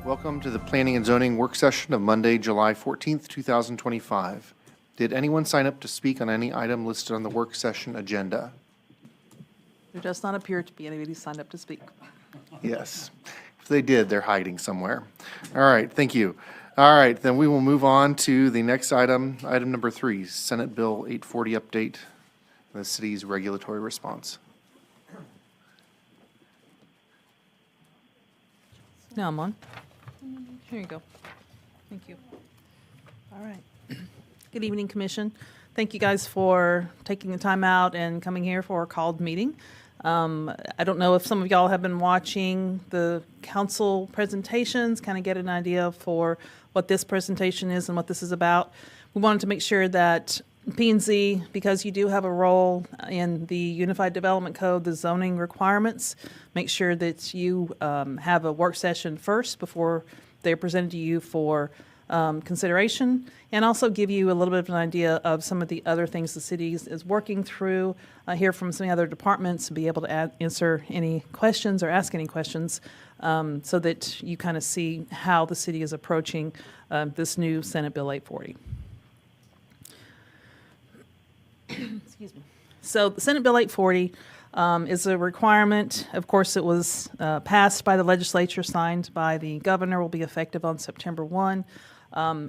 Welcome to the Planning and Zoning Work Session of Monday, July 14th, 2025. Did anyone sign up to speak on any item listed on the work session agenda? There does not appear to be anybody signed up to speak. Yes. If they did, they're hiding somewhere. All right, thank you. All right, then we will move on to the next item, item number 3, Senate Bill 840 update, the city's regulatory response. Now I'm on. Here you go. Thank you. All right. Good evening, Commission. Thank you guys for taking the time out and coming here for a called meeting. I don't know if some of y'all have been watching the council presentations, kind of get an idea for what this presentation is and what this is about. We wanted to make sure that P&Z, because you do have a role in the Unified Development Code, the zoning requirements, make sure that you have a work session first before they're presented to you for consideration, and also give you a little bit of an idea of some of the other things the city is working through, hear from some other departments, be able to answer any questions or ask any questions, so that you kind of see how the city is approaching this new Senate Bill 840. Excuse me. So the Senate Bill 840 is a requirement. Of course, it was passed by the legislature, signed by the governor, will be effective on September 1.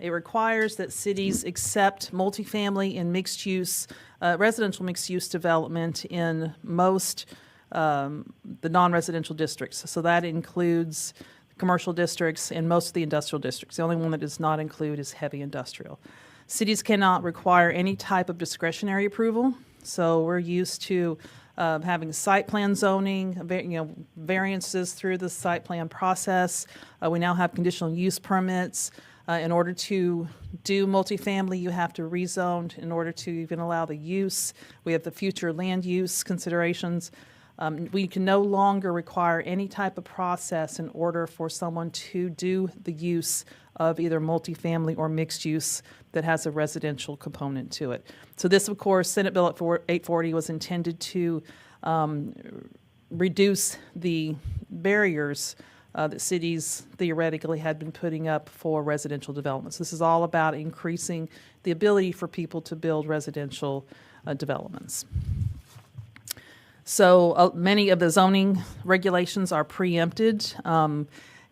It requires that cities accept multifamily and mixed-use, residential mixed-use development in most the non-residential districts. So that includes commercial districts and most of the industrial districts. The only one that does not include is heavy industrial. Cities cannot require any type of discretionary approval. So we're used to having site plan zoning, variances through the site plan process. We now have conditional use permits. In order to do multifamily, you have to rezone in order to even allow the use. We have the future land use considerations. We can no longer require any type of process in order for someone to do the use of either multifamily or mixed use that has a residential component to it. So this, of course, Senate Bill 840 was intended to reduce the barriers that cities theoretically had been putting up for residential developments. This is all about increasing the ability for people to build residential developments. So many of the zoning regulations are preempted,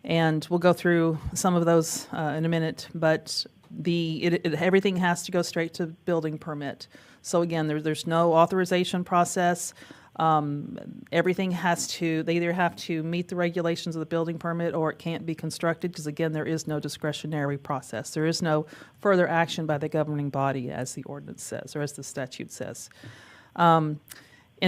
and we'll go through some of those in a minute, but everything has to go straight to building permit. So again, there's no authorization process. Everything they either have to meet the regulations of the building permit or it can't be constructed because, again, there is no discretionary process. There is no further action by the governing body, as the ordinance says or as the statute says. And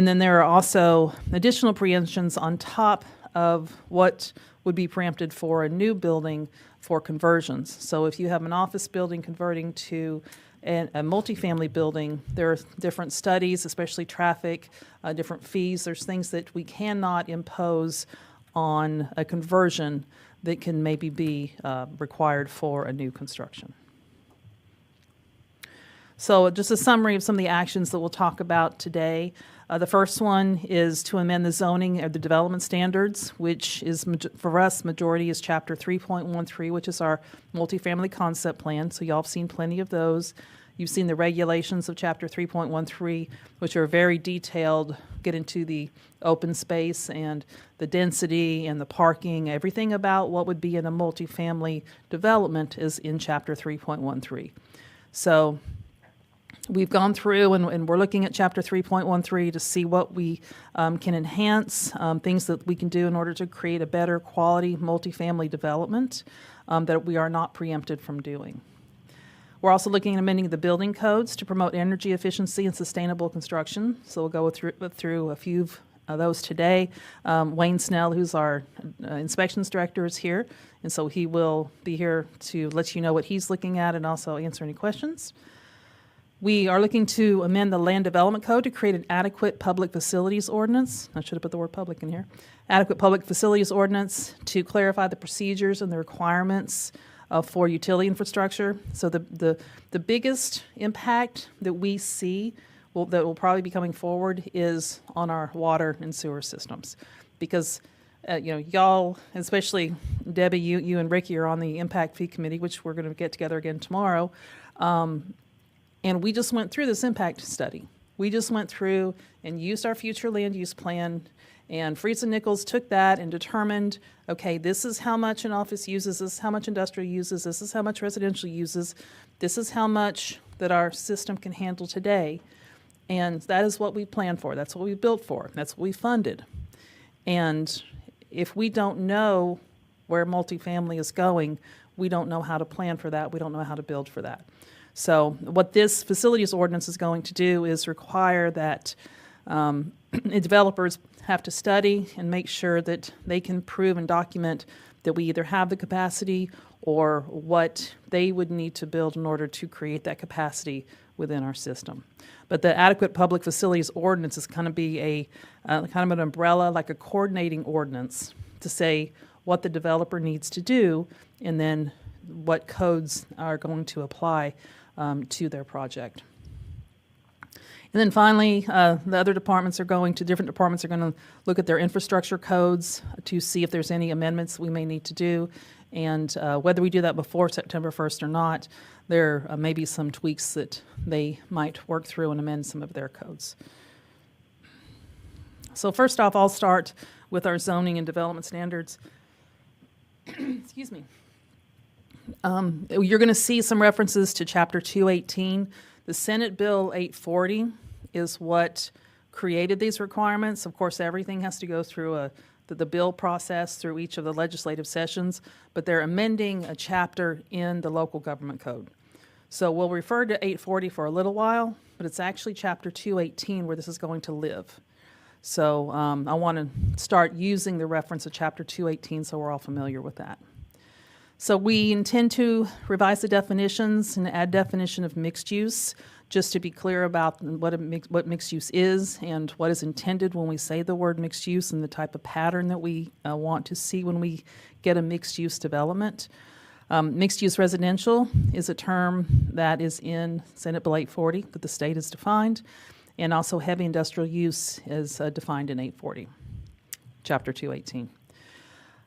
then there are also additional preemptions on top of what would be preempted for a new building for conversions. So if you have an office building converting to a multifamily building, there are different studies, especially traffic, different fees. There's things that we cannot impose on a conversion that can maybe be required for a new construction. So just a summary of some of the actions that we'll talk about today. The first one is to amend the zoning of the development standards, which is, for us, majority is Chapter 3.13, which is our multifamily concept plan. So y'all have seen plenty of those. You've seen the regulations of Chapter 3.13, which are very detailed, get into the open space and the density and the parking. Everything about what would be in a multifamily development is in Chapter 3.13. So we've gone through and we're looking at Chapter 3.13 to see what we can enhance, things that we can do in order to create a better quality multifamily development that we are not preempted from doing. We're also looking at amending the building codes to promote energy efficiency and sustainable construction. So we'll go through a few of those today. Wayne Snell, who's our inspections director, is here, and so he will be here to let you know what he's looking at and also answer any questions. We are looking to amend the Land Development Code to create an adequate public facilities ordinance. I should have put the word public in here. Adequate public facilities ordinance to clarify the procedures and the requirements for utility infrastructure. So the biggest impact that we see that will probably be coming forward is on our water and sewer systems, because y'all, especially Debbie, you and Ricky are on the impact fee committee, which we're going to get together again tomorrow. And we just went through this impact study. We just went through and used our future land use plan, and Freeds and Nichols took that and determined, okay, this is how much an office uses, this is how much industrial uses, this is how much residential uses, this is how much that our system can handle today. And that is what we planned for. That's what we built for. That's what we funded. And if we don't know where multifamily is going, we don't know how to plan for that. We don't know how to build for that. So what this facilities ordinance is going to do is require that developers have to study and make sure that they can prove and document that we either have the capacity or what they would need to build in order to create that capacity within our system. But the adequate public facilities ordinance is going to be a kind of an umbrella, like a coordinating ordinance to say what the developer needs to do and then what codes are going to apply to their project. And then finally, the other departments are different departments are going to look at their infrastructure codes to see if there's any amendments we may need to do. And whether we do that before September 1st or not, there may be some tweaks that they might work through and amend some of their codes. So first off, I'll start with our zoning and development standards. Excuse me. You're going to see some references to Chapter 218. The Senate Bill 840 is what created these requirements. Of course, everything has to go through the bill process through each of the legislative sessions, but they're amending a chapter in the local government code. So we'll refer to 840 for a little while, but it's actually Chapter 218 where this is going to live. So I want to start using the reference of Chapter 218 so we're all familiar with that. So we intend to revise the definitions and add definition of mixed use, just to be clear about what mixed use is and what is intended when we say the word mixed use and the type of pattern that we want to see when we get a mixed use development. Mixed use residential is a term that is in Senate Bill 840 that the state has defined, and also heavy industrial use is defined in 840, Chapter 218.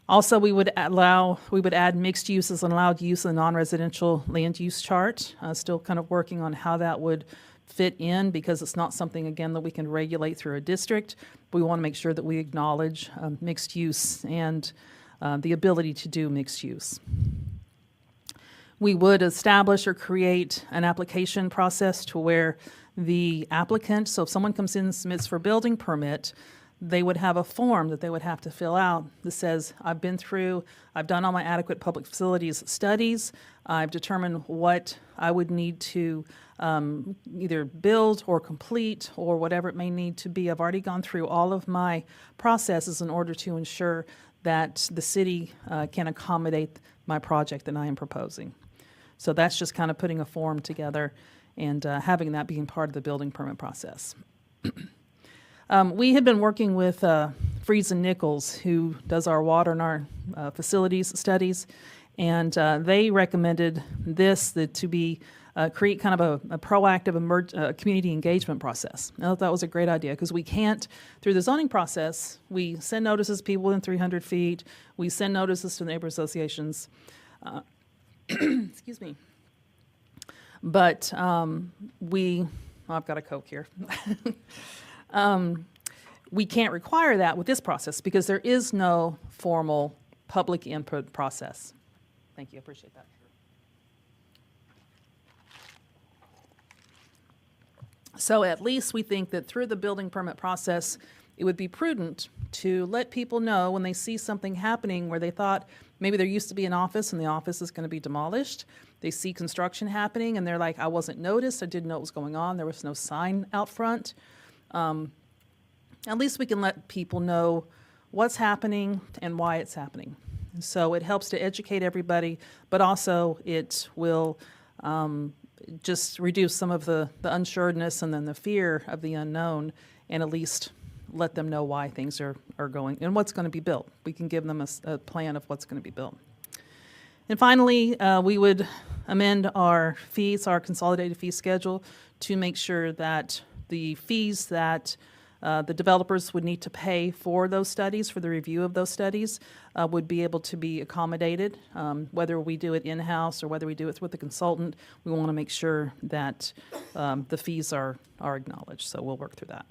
Also, we would add mixed use as an allowed use in the non-residential land use chart. Still kind of working on how that would fit in because it's not something, again, that we can regulate through a district. We want to make sure that we acknowledge mixed use and the ability to do mixed use. We would establish or create an application process to where the applicant, so if someone comes in and submits for a building permit, they would have a form that they would have to fill out that says, I've done all my adequate public facilities studies, I've determined what I would need to either build or complete or whatever it may need to be. I've already gone through all of my processes in order to ensure that the city can accommodate my project that I am proposing. So that's just kind of putting a form together and having that being part of the building permit process. We had been working with Freeds and Nichols, who does our water and our facilities studies, and they recommended this to be create kind of a proactive community engagement process. I thought that was a great idea because we can't, through the zoning process, we send notices to people within 300 feet, we send notices to neighbor associations, excuse me, but I've got a Coke here. We can't require that with this process because there is no formal public input process. Thank you, I appreciate that. So at least we think that through the building permit process, it would be prudent to let people know when they see something happening where they thought maybe there used to be an office and the office is going to be demolished. They see construction happening and they're like, I wasn't noticed, I didn't know what was going on, there was no sign out front. At least we can let people know what's happening and why it's happening. So it helps to educate everybody, but also it will just reduce some of the unsureness and then the fear of the unknown, and at least let them know why things are going and what's going to be built. We can give them a plan of what's going to be built. And finally, we would amend our fees, our consolidated fee schedule, to make sure that the fees that The developers would need to pay for those studies, for the review of those studies, would be able to be accommodated. Whether we do it in-house or whether we do it with a consultant, we want to make sure that the fees are acknowledged, so we'll work through that.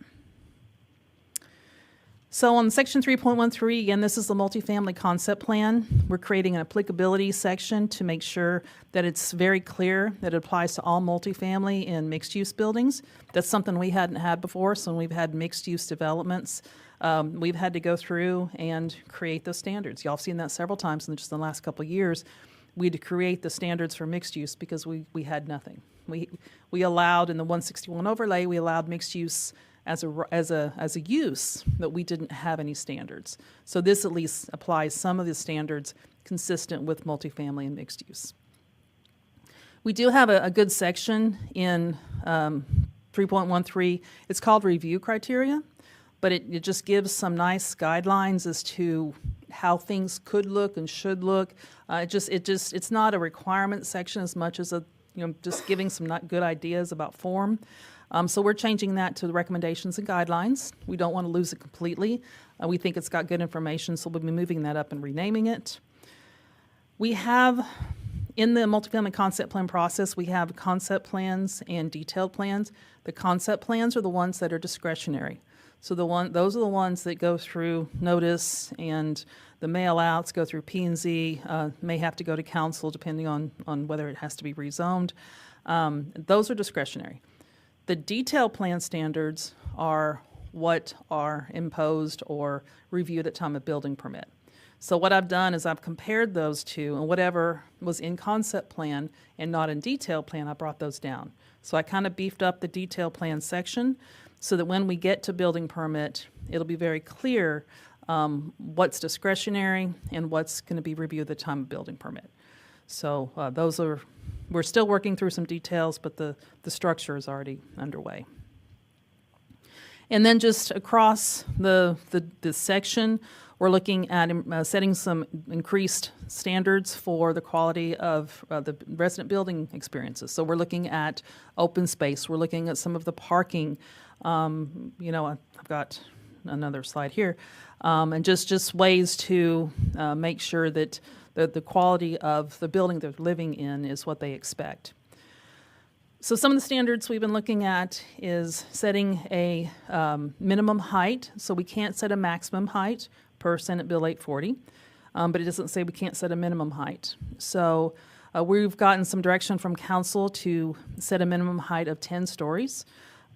So on section 3.13, again, this is the multifamily concept plan. We're creating an applicability section to make sure that it's very clear that it applies to all multifamily and mixed-use buildings. That's something we hadn't had before, so when we've had mixed-use developments, we've had to go through and create those standards. Y'all have seen that several times in just the last couple of years. We had to create the standards for mixed use because we had nothing. We allowed, in the 161 overlay, we allowed mixed use as a use, but we didn't have any standards. So this at least applies some of the standards consistent with multifamily and mixed use. We do have a good section in 3.13. It's called review criteria, but it just gives some nice guidelines as to how things could look and should look. It's not a requirement section as much as just giving some not good ideas about form. So we're changing that to the recommendations and guidelines. We don't want to lose it completely. We think it's got good information, so we'll be moving that up and renaming it. We have, in the multifamily concept plan process, we have concept plans and detailed plans. The concept plans are the ones that are discretionary. So those are the ones that go through notice and the mail outs, go through P&Z, may have to go to council depending on whether it has to be rezoned. Those are discretionary. The detailed plan standards are what are imposed or reviewed at time of building permit. So what I've done is I've compared those two, and whatever was in concept plan and not in detailed plan, I brought those down. So I kind of beefed up the detailed plan section so that when we get to building permit, it'll be very clear what's discretionary and what's going to be reviewed at the time of building permit. So we're still working through some details, but the structure is already underway. And then just across the section, we're looking at setting some increased standards for the quality of the resident building experiences. So we're looking at open space. We're looking at some of the parking. I've got another slide here. And just ways to make sure that the quality of the building they're living in is what they expect. So some of the standards we've been looking at is setting a minimum height. So we can't set a maximum height per Senate Bill 840, but it doesn't say we can't set a minimum height. So we've gotten some direction from council to set a minimum height of 10 stories.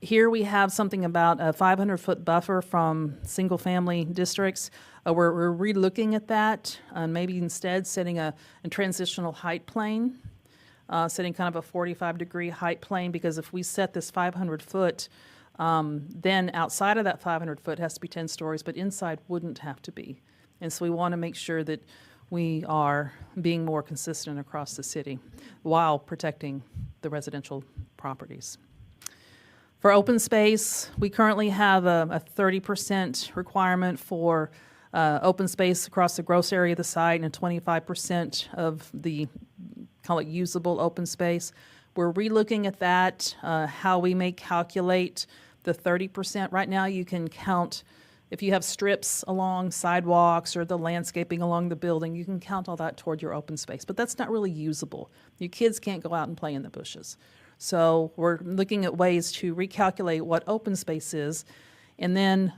Here we have something about a 500-foot buffer from single-family districts. We're re-looking at that, and maybe instead setting a transitional height plane, setting kind of a 45-degree height plane, because if we set this 500-foot, then outside of that 500-foot has to be 10 stories, but inside wouldn't have to be. And so we want to make sure that we are being more consistent across the city while protecting the residential properties. For open space, we currently have a 30% requirement for open space across the gross area of the site and 25% of the, call it usable open space. We're relooking at that, how we may calculate the 30%. Right now you can count, if you have strips along sidewalks or the landscaping along the building, you can count all that toward your open space, but that's not really usable. Your kids can't go out and play in the bushes. So we're looking at ways to recalculate what open space is and then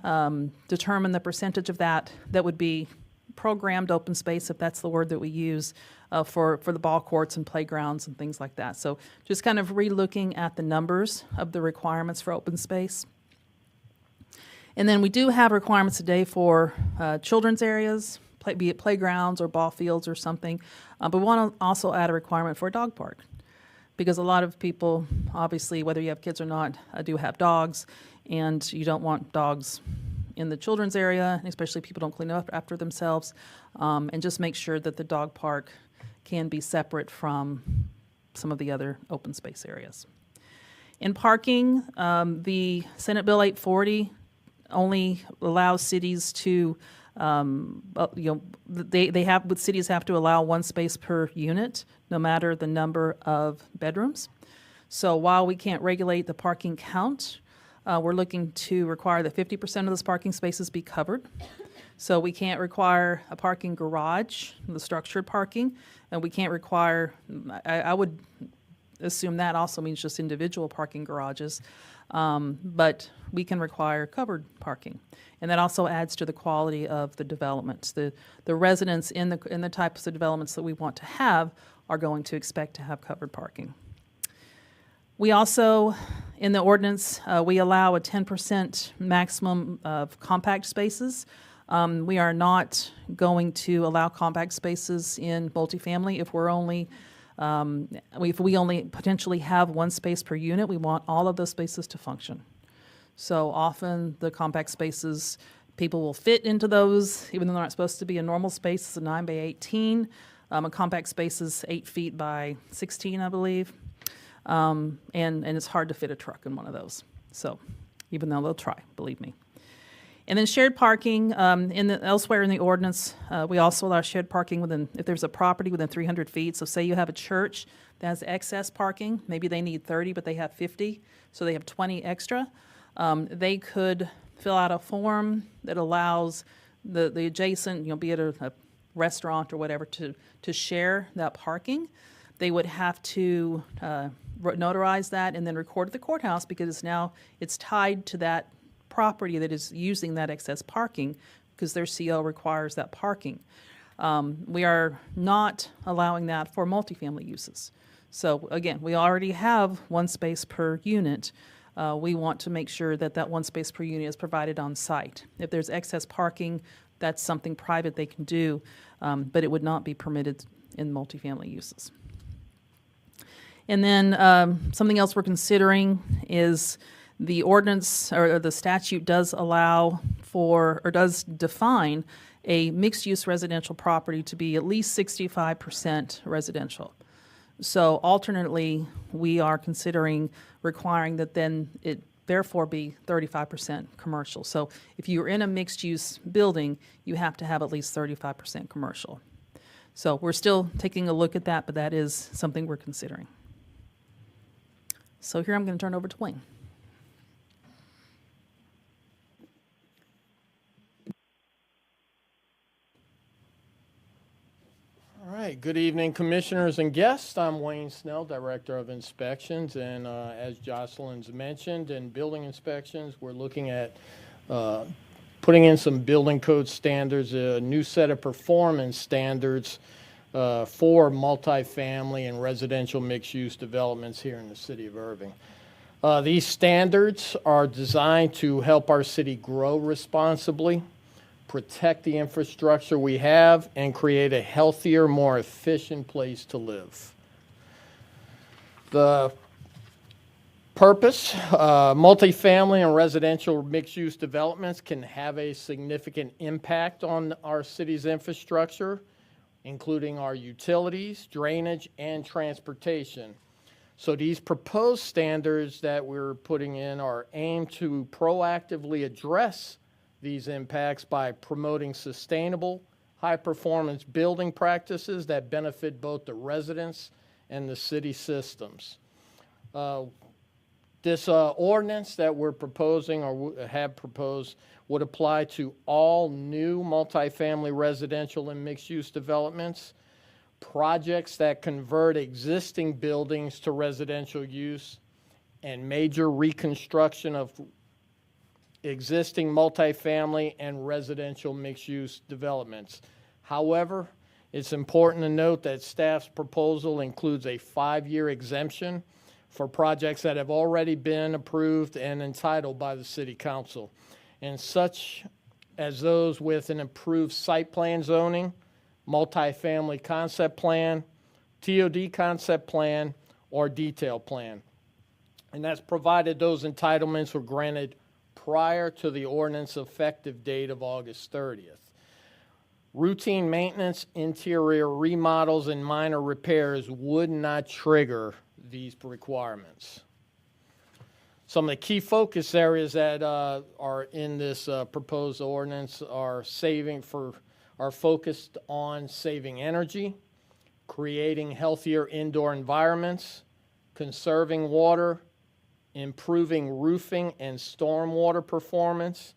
determine the percentage of that would be programmed open space, if that's the word that we use, for the ball courts and playgrounds and things like that. So just kind of re-looking at the numbers of the requirements for open space. And then we do have requirements today for children's areas, be it playgrounds or ball fields or something. But we want to also add a requirement for a dog park, because a lot of people, obviously, whether you have kids or not, do have dogs, and you don't want dogs in the children's area, especially people don't clean up after themselves, and just make sure that the dog park can be separate from some of the other open space areas. In parking, the Senate Bill 840 only allows cities to, cities have to allow one space per unit, no matter the number of bedrooms. So while we can't regulate the parking count, we're looking to require that 50% of those parking spaces be covered. So we can't require a parking garage, the structured parking, and we can't require, I would assume that also means just individual parking garages, but we can require covered parking. And that also adds to the quality of the developments. The residents in the types of developments that we want to have are going to expect to have covered parking. We also, in the ordinance, we allow a 10% maximum of compact spaces. We are not going to allow compact spaces in multifamily if we only potentially have one space per unit. We want all of those spaces to function. So often the compact spaces, people will fit into those, even though they're not supposed to be a normal space. It's a 9 by 18. A compact space is 8 feet by 16, I believe. And it's hard to fit a truck in one of those. So even though they'll try, believe me. And then shared parking, elsewhere in the ordinance, we also allow shared parking if there's a property within 300 feet. So say you have a church that has excess parking, maybe they need 30, but they have 50, so they have 20 extra. They could fill out a form that allows the adjacent, be it a restaurant or whatever, to share that parking. They would have to notarize that and then record at the courthouse, because now it's tied to that property that is using that excess parking, because their CO requires that parking. We are not allowing that for multifamily uses. So again, we already have one space per unit. We want to make sure that that one space per unit is provided on site. If there's excess parking, that's something private they can do, but it would not be permitted in multifamily uses. And then something else we're considering is the ordinance or the statute does allow for, or does define, a mixed-use residential property to be at least 65% residential. So alternately, we are considering requiring that then it therefore be 35% commercial. So if you're in a mixed-use building, you have to have at least 35% commercial. So we're still taking a look at that, but that is something we're considering. So here I'm going to turn over to Wayne. All right, good evening, commissioners and guests. I'm Wayne Snell, Director of Inspections, and as Jocelyn's mentioned, in building inspections, we're looking at putting in some building code standards, a new set of performance standards for multifamily and residential mixed-use developments here in the city of Irving. These standards are designed to help our city grow responsibly, protect the infrastructure we have, and create a healthier, more efficient place to live. The purpose, multifamily and residential mixed-use developments can have a significant impact on our city's infrastructure, including our utilities, drainage, and transportation. So these proposed standards that we're putting in are aimed to proactively address these impacts by promoting sustainable, high-performance building practices that benefit both the residents and the city systems. This ordinance that we're proposing or have proposed would apply to all new multifamily residential and mixed-use developments, projects that convert existing buildings to residential use, and major reconstruction of existing multifamily and residential mixed-use developments. However, it's important to note that staff's proposal includes a 5-year exemption for projects that have already been approved and entitled by the City Council, and such as those with an approved site plan zoning, multifamily concept plan, TOD concept plan, or detail plan. And that's provided those entitlements were granted prior to the ordinance effective date of August 30th. Routine maintenance, interior remodels, and minor repairs would not trigger these requirements. Some of the key focus areas that are in this proposed ordinance are focused on saving energy, creating healthier indoor environments, conserving water, improving roofing and stormwater performance,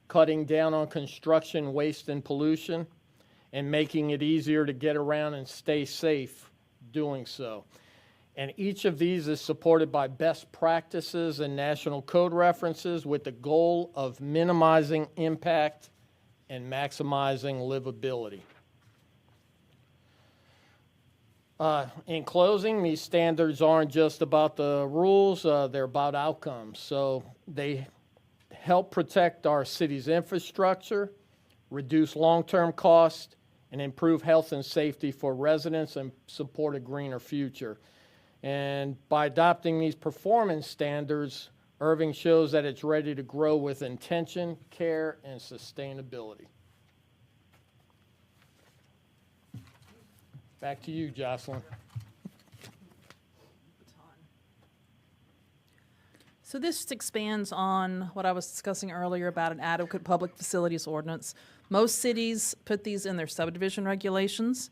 cutting down on construction waste and pollution, and making it easier to get around and stay safe doing so. And each of these is supported by best practices and national code references with the goal of minimizing impact and maximizing livability. In closing, these standards aren't just about the rules, they're about outcomes. So they help protect our city's infrastructure, reduce long-term costs, and improve health and safety for residents and support a greener future. And by adopting these performance standards, Irving shows that it's ready to grow with intention, care, and sustainability. Back to you, Jocelyn. So this expands on what I was discussing earlier about an adequate public facilities ordinance. Most cities put these in their subdivision regulations.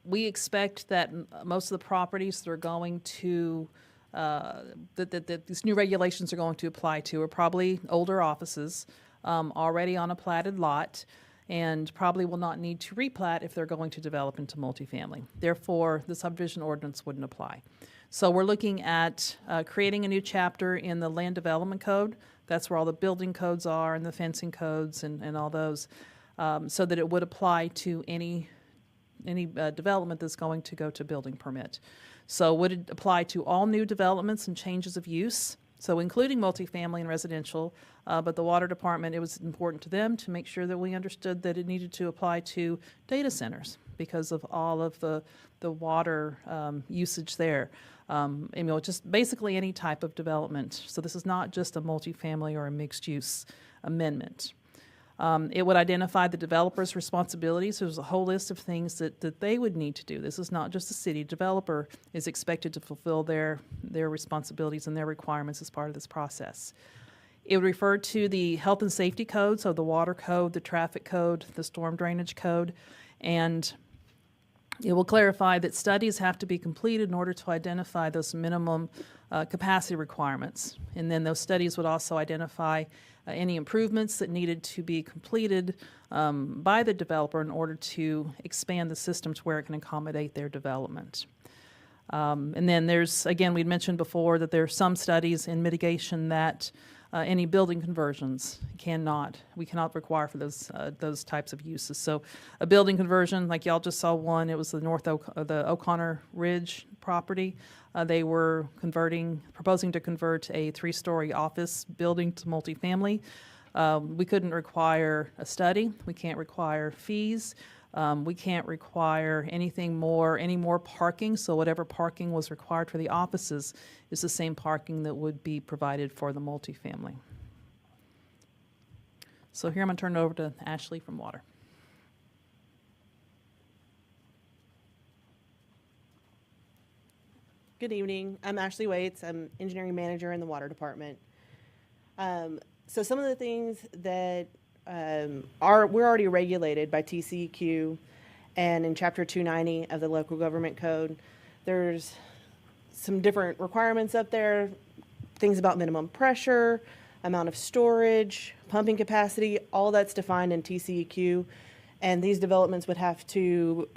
We expect that most of the properties that are going to, that these new regulations are going to apply to are probably older offices, already on a platted lot, and probably will not need to replat if they're going to develop into multifamily. Therefore, the subdivision ordinance wouldn't apply. So we're looking at creating a new chapter in the land development code. That's where all the building codes are and the fencing codes and all those, so that it would apply to any development that's going to go to building permit. So would it apply to all new developments and changes of use? So including multifamily and residential, but the water department, it was important to them to make sure that we understood that it needed to apply to data centers because of all of the water usage there. Just basically any type of development. So this is not just a multifamily or a mixed-use amendment. It would identify the developer's responsibilities. There's a whole list of things that they would need to do. This is not just the city. Developer is expected to fulfill their responsibilities and their requirements as part of this process. It would refer to the health and safety code, so the water code, the traffic code, the storm drainage code, and it will clarify that studies have to be completed in order to identify those minimum capacity requirements. And then those studies would also identify any improvements that needed to be completed by the developer in order to expand the system to where it can accommodate their development. And then there's, again, we'd mentioned before that there are some studies in mitigation that any building conversions we cannot require for those types of uses. So a building conversion, like y'all just saw one, it was the the O'Connor Ridge property. They were proposing to convert a 3-story office building to multifamily. We couldn't require a study. We can't require fees. We can't require any more parking. So whatever parking was required for the offices is the same parking that would be provided for the multifamily. So here I'm going to turn it over to Ashley from Water. Good evening. I'm Ashley Waits. I'm engineering manager in the water department. So some of the things that we're already regulated by TCEQ, and in Chapter 290 of the Local Government Code, there's some different requirements up there, things about minimum pressure, amount of storage, pumping capacity, all that's defined in TCEQ. And these developments would have to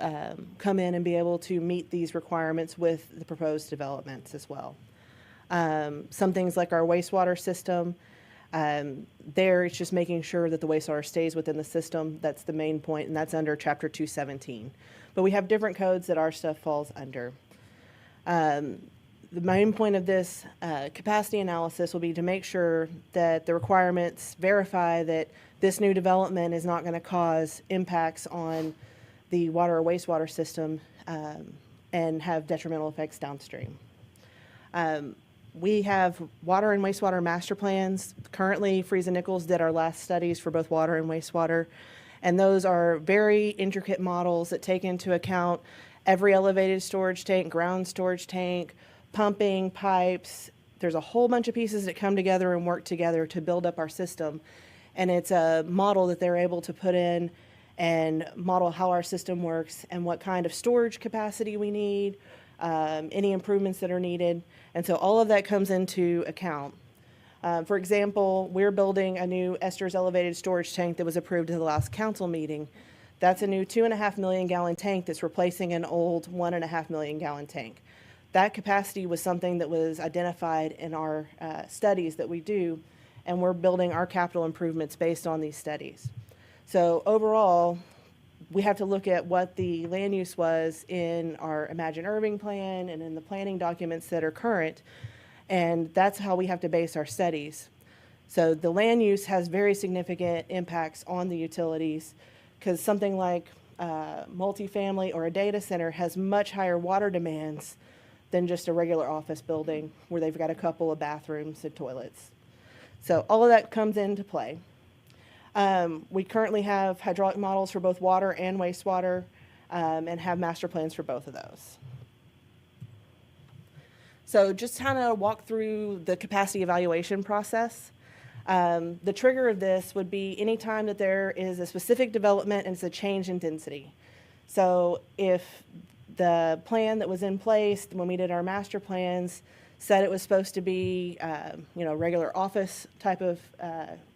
come in and be able to meet these requirements with the proposed developments as well. Some things like our wastewater system, there it's just making sure that the wastewater stays within the system. That's the main point, and that's under Chapter 217. But we have different codes that our stuff falls under. The main point of this capacity analysis will be to make sure that the requirements verify that this new development is not going to cause impacts on the water or wastewater system and have detrimental effects downstream. We have water and wastewater master plans. Currently, Freeze and Nichols did our last studies for both water and wastewater, and those are very intricate models that take into account every elevated storage tank, ground storage tank, pumping, pipes. There's a whole bunch of pieces that come together and work together to build up our system. And it's a model that they're able to put in and model how our system works and what kind of storage capacity we need, any improvements that are needed. And so all of that comes into account. For example, we're building a new esters elevated storage tank that was approved at the last council meeting. That's a new 2.5 million gallon tank that's replacing an old 1.5 million gallon tank. That capacity was something that was identified in our studies that we do, and we're building our capital improvements based on these studies. So overall, we have to look at what the land use was in our Imagine Irving plan and in the planning documents that are current, and that's how we have to base our studies. So the land use has very significant impacts on the utilities, because something like multifamily or a data center has much higher water demands than just a regular office building where they've got a couple of bathrooms and toilets. So all of that comes into play. We currently have hydraulic models for both water and wastewater, and have master plans for both of those. So just kind of walk through the capacity evaluation process. The trigger of this would be any time that there is a specific development and it's a change in density. So if the plan that was in place when we did our master plans said it was supposed to be, regular office type of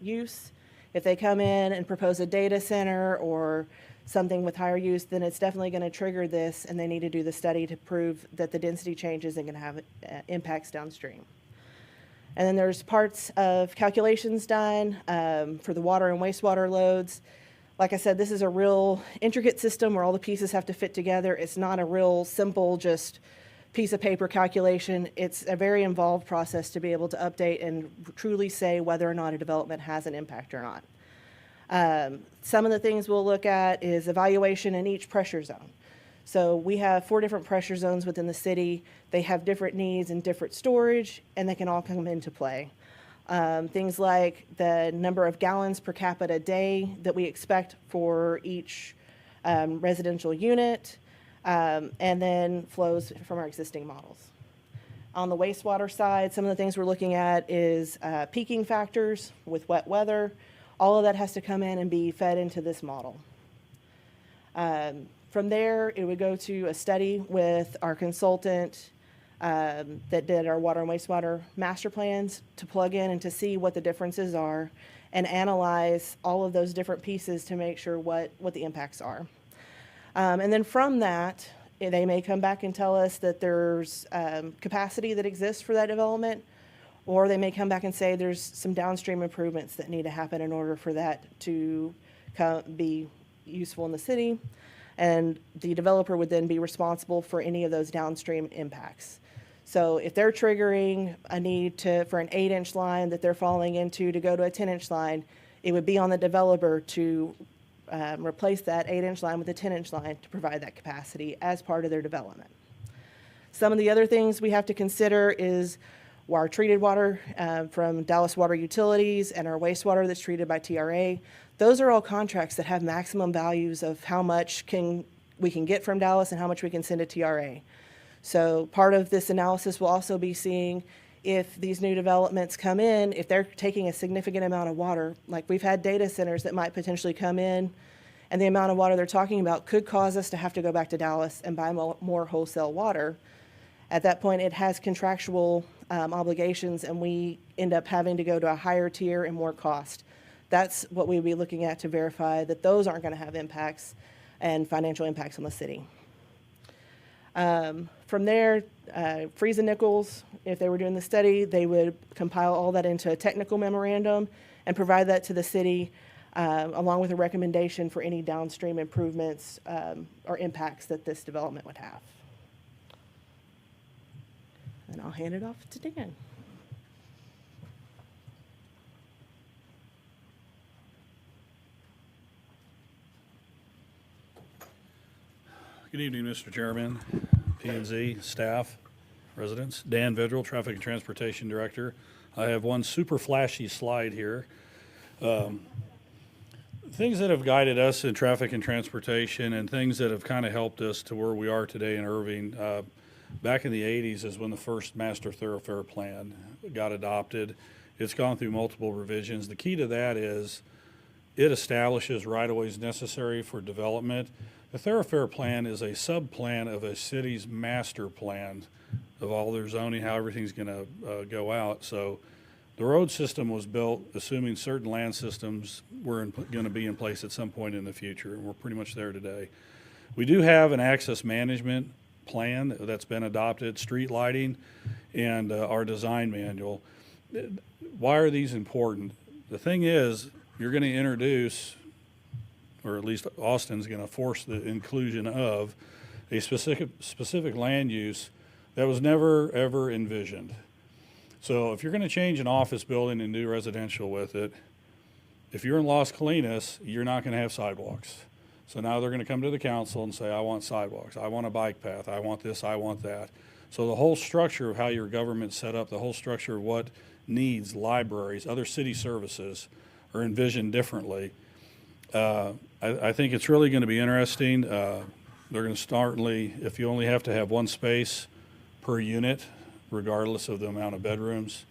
use, if they come in and propose a data center or something with higher use, then it's definitely going to trigger this, and they need to do the study to prove that the density change isn't going to have impacts downstream. And then there's parts of calculations done for the water and wastewater loads. Like I said, this is a real intricate system where all the pieces have to fit together. It's not a real simple just piece of paper calculation. It's a very involved process to be able to update and truly say whether or not a development has an impact or not. Some of the things we'll look at is evaluation in each pressure zone. So we have 4 different pressure zones within the city. They have different needs and different storage, and they can all come into play. Things like the number of gallons per capita day that we expect for each residential unit, and then flows from our existing models. On the wastewater side, some of the things we're looking at is peaking factors with wet weather. All of that has to come in and be fed into this model. From there, it would go to a study with our consultant that did our water and wastewater master plans to plug in and to see what the differences are and analyze all of those different pieces to make sure what the impacts are. And then from that, they may come back and tell us that there's capacity that exists for that development, or they may come back and say there's some downstream improvements that need to happen in order for that to be useful in the city. And the developer would then be responsible for any of those downstream impacts. So if they're triggering a need for an 8-inch line that they're falling into to go to a 10-inch line, it would be on the developer to replace that 8-inch line with a 10-inch line to provide that capacity as part of their development. Some of the other things we have to consider is our treated water from Dallas Water Utilities and our wastewater that's treated by TRA. Those are all contracts that have maximum values of how much we can get from Dallas and how much we can send to TRA. So part of this analysis will also be seeing if these new developments come in, if they're taking a significant amount of water. Like we've had data centers that might potentially come in, and the amount of water they're talking about could cause us to have to go back to Dallas and buy more wholesale water. At that point, it has contractual obligations, and we end up having to go to a higher tier and more cost. That's what we'd be looking at to verify that those aren't going to have impacts and financial impacts on the city. From there, Freeze and Nichols, if they were doing the study, they would compile all that into a technical memorandum and provide that to the city, along with a recommendation for any downstream improvements or impacts that this development would have. And I'll hand it off to Dan. Good evening, Mr. Chairman, P&Z, staff, residents. Dan Vidrell, Traffic and Transportation Director. I have one super flashy slide here. Things that have guided us in traffic and transportation and things that have kind of helped us to where we are today in Irving. Back in the 80s is when the first master thoroughfare plan got adopted. It's gone through multiple revisions. The key to that is it establishes right-of-ways necessary for development The thoroughfare plan is a sub-plan of a city's master plan of all their zoning, how everything's going to go out. So the road system was built assuming certain land systems were going to be in place at some point in the future, and we're pretty much there today. We do have an access management plan that's been adopted, street lighting, and our design manual. Why are these important? The thing is, you're going to introduce, or at least Austin's going to force the inclusion of a specific land use that was never ever envisioned. So if you're going to change an office building and do residential with it, if you're in Las Colinas, you're not going to have sidewalks. So now they're going to come to the council and say, I want sidewalks, I want a bike path, I want this, I want that. So the whole structure of how your government's set up, the whole structure of what needs, libraries, other city services are envisioned differently. I think it's really going to be interesting. They're going to certainly, if you only have to have one space per unit, regardless of the amount of bedrooms,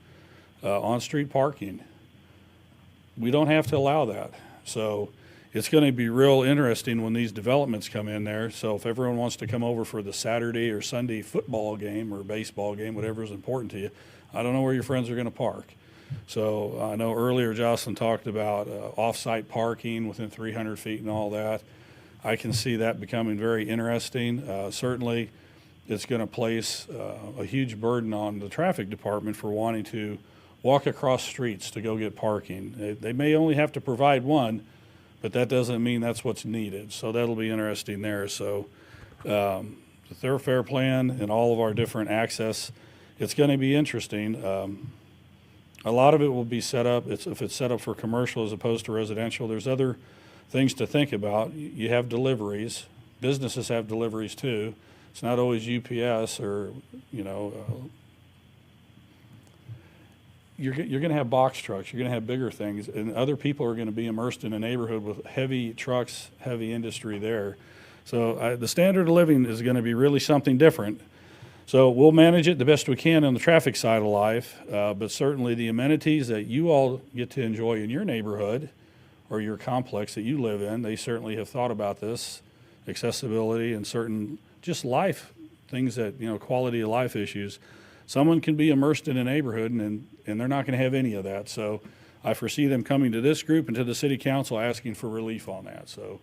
on-street parking. We don't have to allow that. So it's going to be real interesting when these developments come in there. So if everyone wants to come over for the Saturday or Sunday football game or baseball game, whatever is important to you, I don't know where your friends are going to park. So I know earlier Jocelyn talked about off-site parking within 300 feet and all that. I can see that becoming very interesting. Certainly it's going to place a huge burden on the traffic department for wanting to walk across streets to go get parking. They may only have to provide one, but that doesn't mean that's what's needed. So that'll be interesting there. So the thoroughfare plan and all of our different access, it's going to be interesting. A lot of it will be set up, if it's set up for commercial as opposed to residential. There's other things to think about. You have deliveries. Businesses have deliveries too. It's not always UPS or, you're going to have box trucks. You're going to have bigger things. And other people are going to be immersed in a neighborhood with heavy trucks, heavy industry there. So the standard of living is going to be really something different. So we'll manage it the best we can on the traffic side of life, but certainly the amenities that you all get to enjoy in your neighborhood or your complex that you live in, they certainly have thought about this, accessibility and certain just life things that, quality of life issues. Someone can be immersed in a neighborhood and they're not going to have any of that. So I foresee them coming to this group and to the city council asking for relief on that. So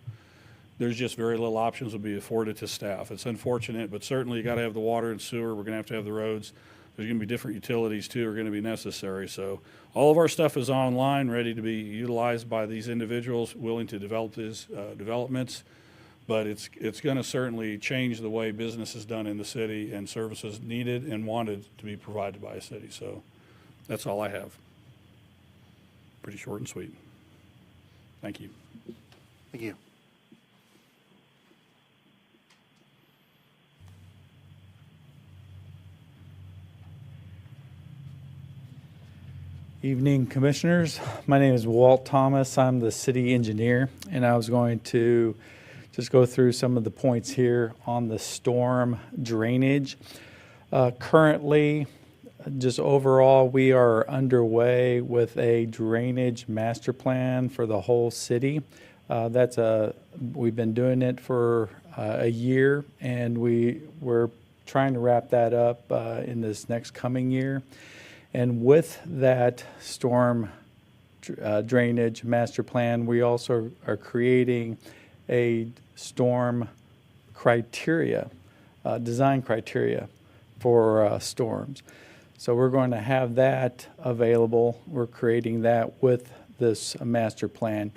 there's just very little options will be afforded to staff. It's unfortunate, but certainly you got to have the water and sewer. We're going to have the roads. There's going to be different utilities too are going to be necessary. So all of our stuff is online, ready to be utilized by these individuals willing to develop these developments. But it's going to certainly change the way business is done in the city and services needed and wanted to be provided by a city. So that's all I have. Pretty short and sweet. Thank you. Thank you. Evening, Commissioners. My name is Walt Thomas. I'm the city engineer, and I was going to just go through some of the points here on the storm drainage. Currently, just overall, we are underway with a drainage master plan for the whole city. We've been doing it for a year, and we're trying to wrap that up in this next coming year. And with that storm drainage master plan, we also are creating a storm criteria, design criteria for storms. So we're going to have that available. We're creating that with this master plan.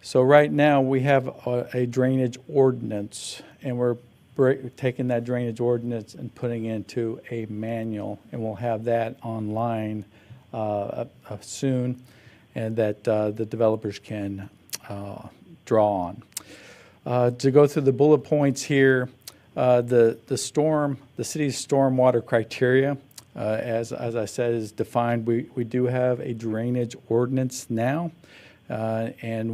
So right now we have a drainage ordinance, and we're taking that drainage ordinance and putting it into a manual, and we'll have that online soon, and that the developers can draw on. To go through the bullet points here, the city's stormwater criteria, as I said, is defined. We do have a drainage ordinance now, and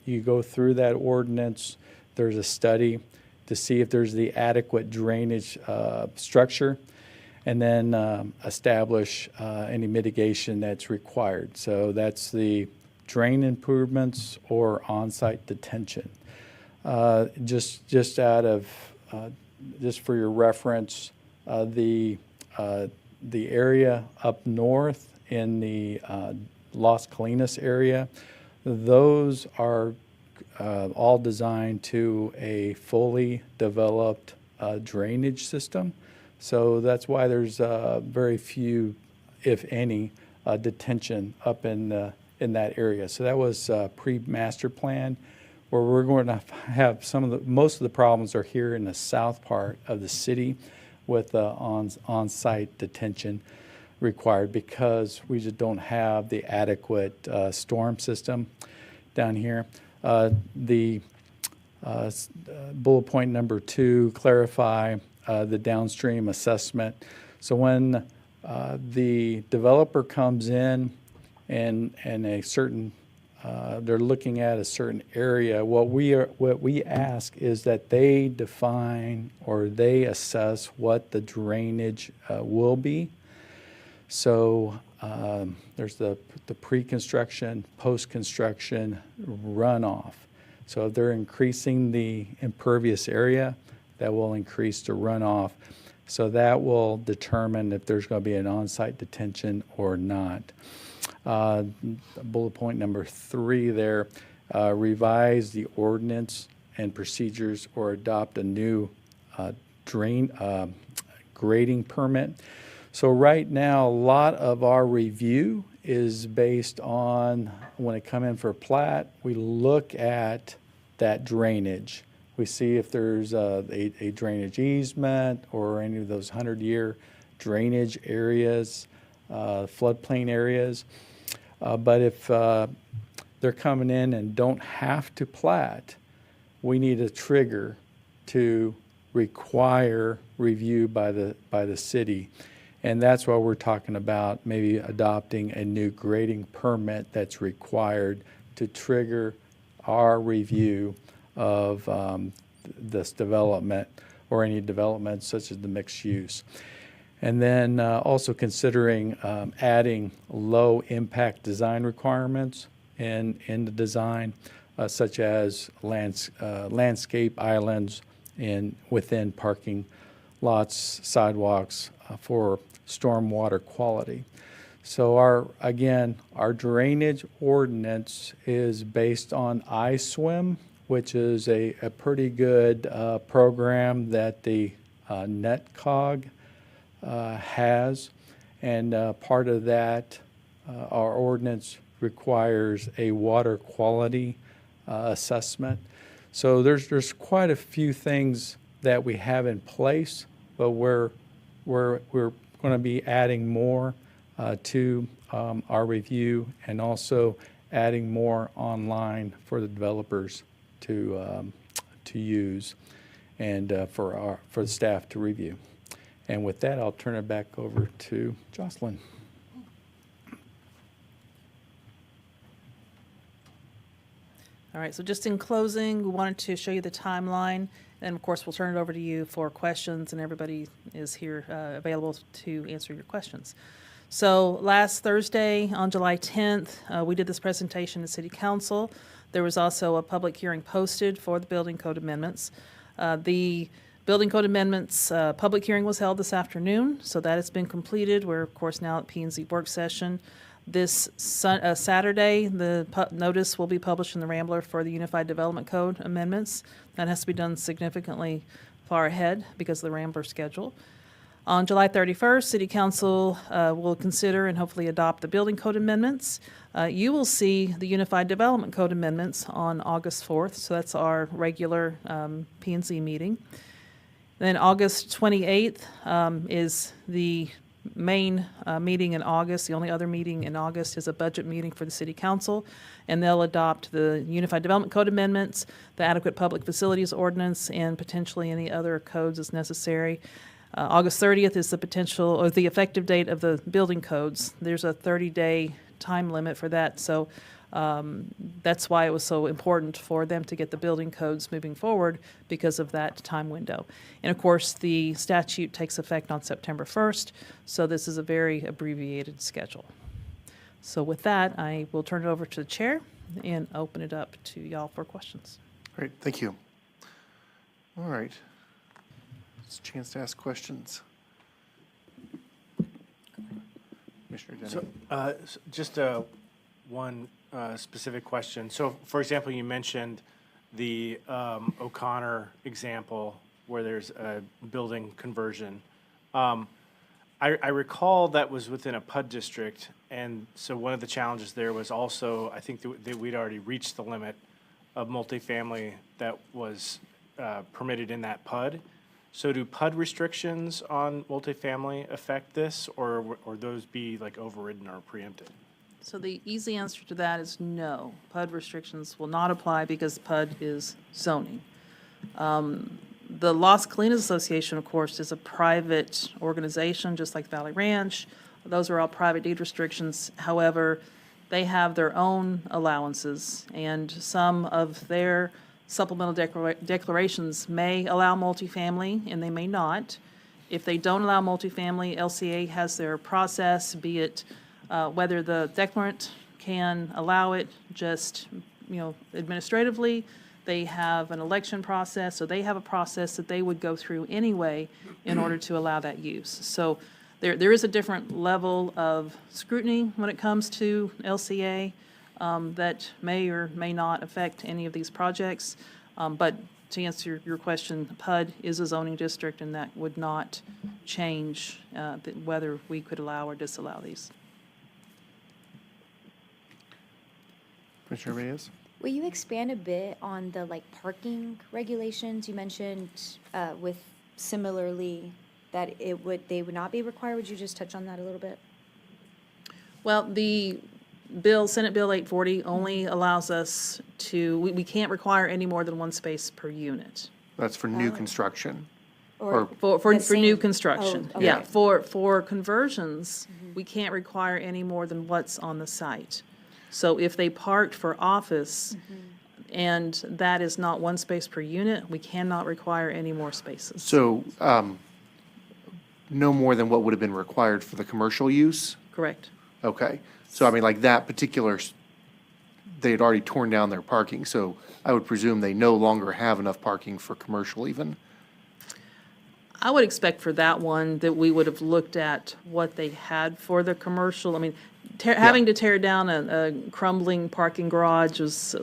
you go through that ordinance, there's a study to see if there's the adequate drainage structure, and then establish any mitigation that's required. So that's the drain improvements or on-site detention. Just out of, just for your reference, the area up north in the Las Colinas area, those are all designed to a fully developed drainage system. So that's why there's very few, if any, detention up in that area. So that was pre-master plan, where we're going to have most of the problems are here in the south part of the city with on-site detention required, because we just don't have the adequate storm system down here. The bullet point number 2, clarify the downstream assessment. So when the developer comes in and a certain they're looking at a certain area, what we ask is that they define or they assess what the drainage will be. So there's the pre-construction, post-construction runoff. So if they're increasing the impervious area, that will increase the runoff. So that will determine if there's going to be an on-site detention or not. Bullet point number 3 there, revise the ordinance and procedures or adopt a new grading permit. So right now, a lot of our review is based on when it come in for plat, we look at that drainage. We see if there's a drainage easement or any of those 100-year drainage areas, floodplain areas. But if they're coming in and don't have to plat, we need a trigger to require review by the city. And that's why we're talking about maybe adopting a new grading permit that's required to trigger our review of this development or any development such as the mixed use. And then also considering adding low impact design requirements in the design, such as landscape islands within parking lots, sidewalks for stormwater quality. So our drainage ordinance is based on iSwim, which is a pretty good program that the NetCog has, and part of that, our ordinance requires a water quality assessment. So there's quite a few things that we have in place, but we're going to be adding more to our review, and also adding more online for the developers to use, and for the staff to review. And with that, I'll turn it back over to Jocelyn. All right, so just in closing, we wanted to show you the timeline, and of course, we'll turn it over to you for questions, and everybody is here available to answer your questions. So last Thursday, on July 10th, we did this presentation to City Council. There was also a public hearing posted for the building code amendments. The building code amendments public hearing was held this afternoon, so that has been completed. We're, of course, now at P&Z work session. This Saturday, the notice will be published in the Rambler for the Unified Development Code amendments. That has to be done significantly far ahead because of the Rambler schedule. On July 31st, City Council will consider and hopefully adopt the building code amendments. You will see the Unified Development Code amendments on August 4th, so that's our regular P&Z meeting. Then August 28th is the main meeting in August. The only other meeting in August is a budget meeting for the City Council, and they'll adopt the Unified Development Code amendments, the Adequate Public Facilities Ordinance, and potentially any other codes as necessary. August 30th is the potential or the effective date of the building codes. There's a 30-day time limit for that, so that's why it was so important for them to get the building codes moving forward, because of that time window. And of course, the statute takes effect on September 1st, so this is a very abbreviated schedule. So with that, I will turn it over to the chair and open it up to y'all for questions. Great, thank you. All right. It's a chance to ask questions. Commissioner Denny. Just one specific question. So, for example, you mentioned the O'Connor example where there's a building conversion. I recall that was within a PUD district, and so one of the challenges there was also, I think that we'd already reached the limit of multifamily that was permitted in that PUD. So do PUD restrictions on multifamily affect this, or those be like overridden or preempted? So the easy answer to that is no. PUD restrictions will not apply because PUD is zoning. The Las Colinas Association, of course, is a private organization, just like Valley Ranch. Those are all private deed restrictions. However, they have their own allowances, and some of their supplemental declarations may allow multifamily, and they may not. If they don't allow multifamily, LCA has their process, be it whether the declarant can allow it just, administratively. They have an election process, so they have a process that they would go through anyway in order to allow that use. So there is a different level of scrutiny when it comes to LCA that may or may not affect any of these projects. But to answer your question, PUD is a zoning district, and that would not change whether we could allow or disallow these. Commissioner Reyes? Will you expand a bit on the parking regulations you mentioned with similarly that they would not be required? Would you just touch on that a little bit? Well, the Senate Bill 840 only allows us to, we can't require any more than one space per unit. That's for new construction. Or For the new same- construction. Oh, Yeah, okay. for conversions, we can't require any more than what's on the site. So if they parked for office and that is not one space per unit, we cannot require any more spaces. So, no more than what would have been required for the commercial use? Correct. Okay. So, I mean, like that particular, they had already torn down their parking, so I would presume they no longer have enough parking for commercial even? I would expect for that one that we would have looked at what they had for the commercial. I mean, having to tear down a crumbling parking garage was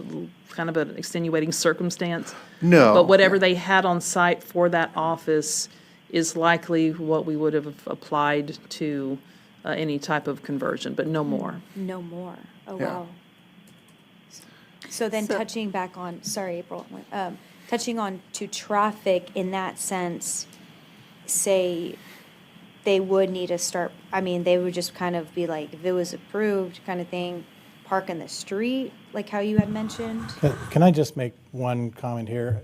kind of an extenuating circumstance. No. But whatever they had on site for that office is likely what we would have applied to any type of conversion, but no more. No more. Oh, Yeah. wow. So then touching back on, sorry, April, touching on to traffic in that sense, say they would need to start, they would just kind of be like, if it was approved kind of thing, park in the street, like how you had mentioned? Can I just make one comment here?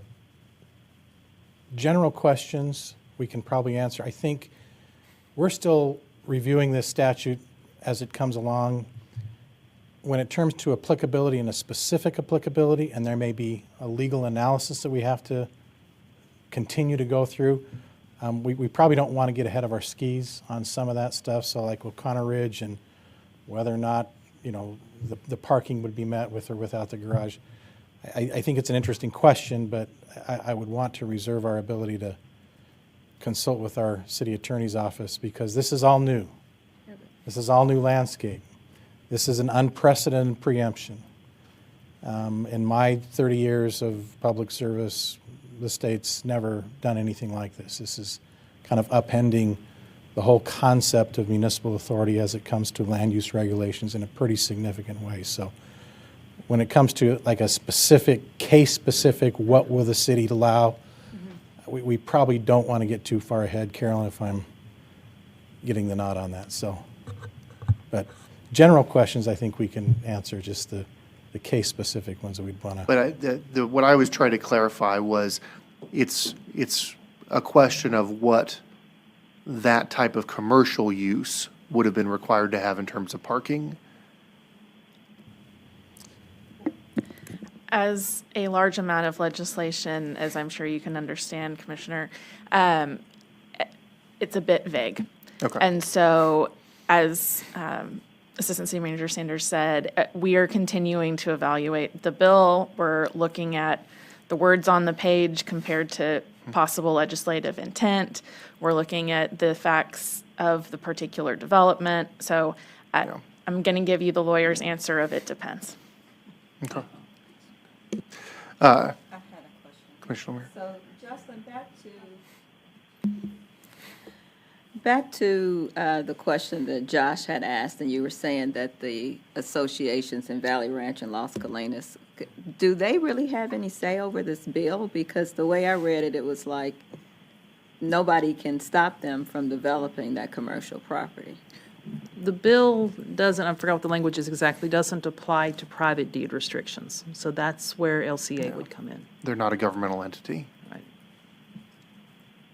General questions we can probably answer. I think we're still reviewing this statute as it comes along. When it turns to applicability and a specific applicability, and there may be a legal analysis that we have to continue to go through, we probably don't want to get ahead of our skis on some of that stuff. So like O'Connor Ridge and whether or not, the parking would be met with or without the garage. I think it's an interesting question, but I would want to reserve our ability to consult with our city attorney's office because this is all new. This is all new landscape. This is an unprecedented preemption. In my 30 years of public service, the state's never done anything like this. This is kind of upending the whole concept of municipal authority as it comes to land use regulations in a pretty significant way. So when it comes to like a specific, case-specific, what will the city allow, we probably don't want to get too far ahead, Carolyn, if I'm getting the nod on that. So, but general questions I think we can answer, just the case-specific ones that we'd want to. But what I was trying to clarify was, it's a question of what that type of commercial use would have been required to have in terms of parking. As a large amount of legislation, as I'm sure you can understand, Commissioner, it's a bit vague. Okay. And so, as Assistant City Manager Sanders said, we are continuing to evaluate the bill. We're looking at the words on the page compared to possible legislative intent. We're looking at the facts of the particular development. So I'm going to give you the lawyer's answer of it depends. Okay. I had a question. Commissioner Mayor. So, Jocelyn, back to the question that Josh had asked, and you were saying that the associations in Valley Ranch and Las Colinas, do they really have any say over this bill? Because the way I read it, it was like nobody can stop them from developing that commercial property. The bill doesn't, I forgot what the language is exactly, doesn't apply to private deed restrictions. So that's where LCA would come in. They're not a governmental entity. Right.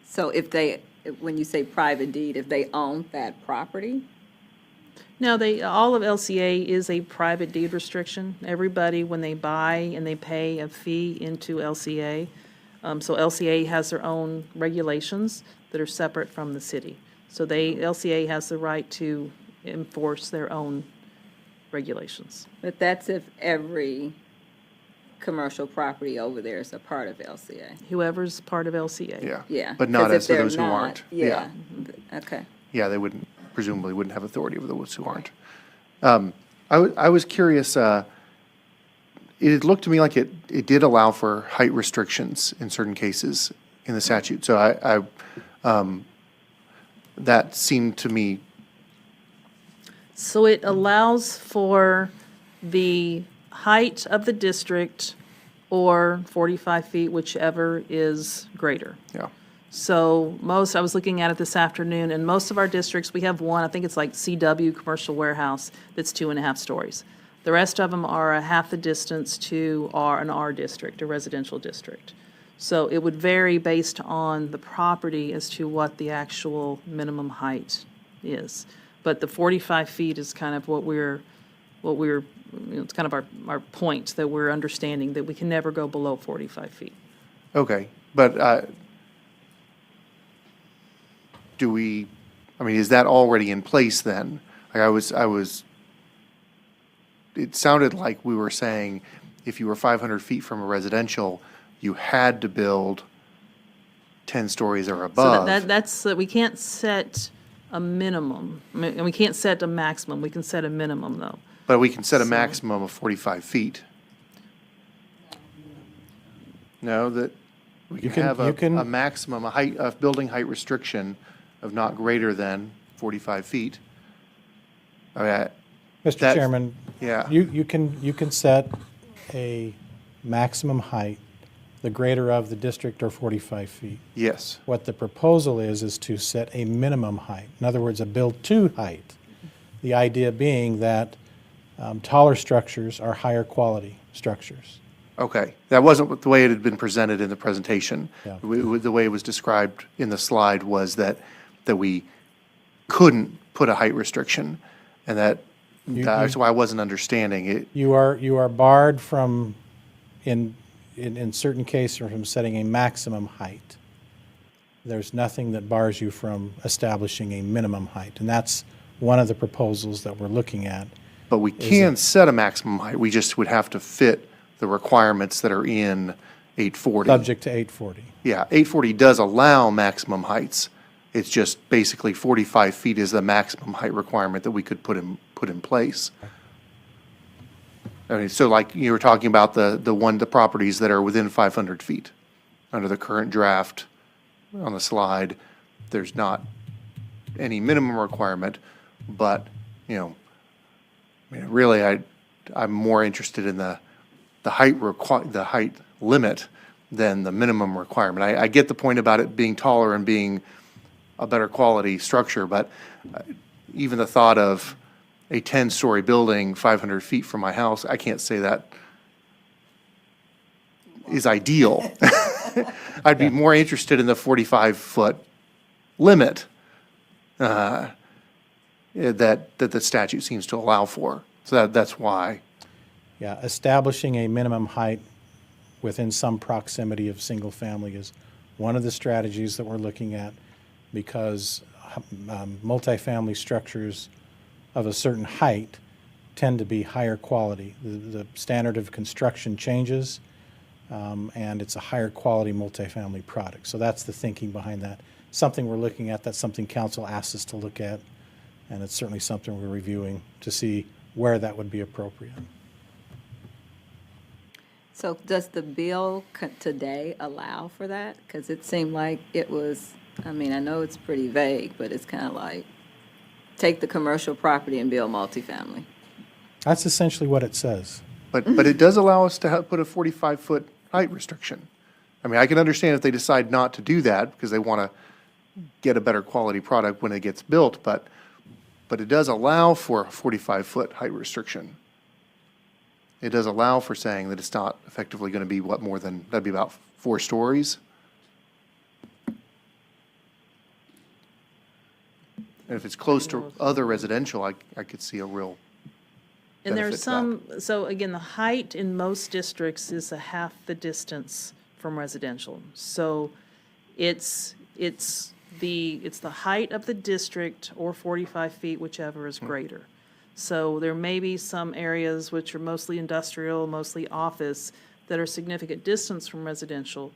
So if they, when you say private deed, if they own that property? No, all of LCA is a private deed restriction. Everybody, when they buy and they pay a fee into LCA, so LCA has their own regulations that are separate from the city. So LCA has the right to enforce their own regulations. But that's if every commercial property over there is a part of LCA. Whoever's part of LCA. Yeah. Yeah. But not 'cause if as to they're those who not, aren't. Yeah. Okay. Yeah, they wouldn't, presumably wouldn't have authority over those who aren't. I was curious, it looked to me like it did allow for height restrictions in certain cases in the statute. So that seemed to me, So it allows for the height of the district or 45 feet, whichever is greater. yeah, So I was looking at it this afternoon, and most of our districts, we have one, I think it's like CW, Commercial Warehouse, that's 2.5 stories. The rest of them are a half the distance to an R district, a residential district. So it would vary based on the property as to what the actual minimum height is. But the 45 feet is kind of it's kind of our point that we're understanding, that we can never go below 45 feet. okay. But is that already in place then? Like it sounded like we were saying if you were 500 feet from a residential, you had to build 10 stories or So above. that's, we can't set a minimum, and we can't set a maximum, we can set a minimum, though. But we can set a So- maximum of 45 feet. No, that we can can- have you can- a maximum, a building height restriction of not greater than 45 feet. I mean, Mr. That's- Chairman, yeah. you can set a maximum height, the greater of the district or 45 feet. Yes, What the proposal is to set a minimum height. In other words, a build-to height. The idea being that taller structures are higher quality structures. okay. That wasn't the way it had been presented in the presentation. Yeah. The way it was described in the slide was that we couldn't put a height restriction, and that's why I wasn't understanding it. You are barred from, in certain cases, from setting a maximum height. There's nothing that bars you from establishing a minimum height, and that's one of the proposals that we're looking at. But we can set a maximum height. We just would have to fit the requirements that are in 840. Subject to 840. Yeah, 840 does allow maximum heights. It's just basically 45 feet is the maximum height requirement that we could put in place. I mean, so like you were talking about the properties that are within 500 feet. Under the current draft on the slide, there's not any minimum requirement, but, I mean, really, I'm more interested in the height limit than the minimum requirement. I get the point about it being taller and being a better quality structure, but even the thought of a 10-story building 500 feet from my house, I can't say that is ideal. I'd be more interested in the 45-foot limit that the statute seems to allow for. So that's why. Yeah, establishing a minimum height within some proximity of single family is one of the strategies that we're looking at, because multifamily structures of a certain height tend to be higher quality. The standard of construction changes, and it's a higher quality multifamily product. So that's the thinking behind that. Something we're looking at, that's something council asked us to look at, and it's certainly something we're reviewing to see where that would be appropriate. So does the bill today allow for that? Because it seemed like it was, I mean, I know it's pretty vague, but it's kind of like, take the commercial property and build multifamily. That's essentially what it says. But it does allow us to put a 45-foot height restriction. I mean, I can understand if they decide not to do that because they want to get a better quality product when it gets built, but it does allow for a 45-foot height restriction. It does allow for saying that it's not effectively going to be that'd be about 4 stories. And if it's close to other residential, I could see a real And benefit there's to that. so again, the height in most districts is a half the distance from residential. So it's the height of the district or 45 feet, whichever is greater. So there may be some areas which are mostly industrial, mostly office, that are significant distance from residential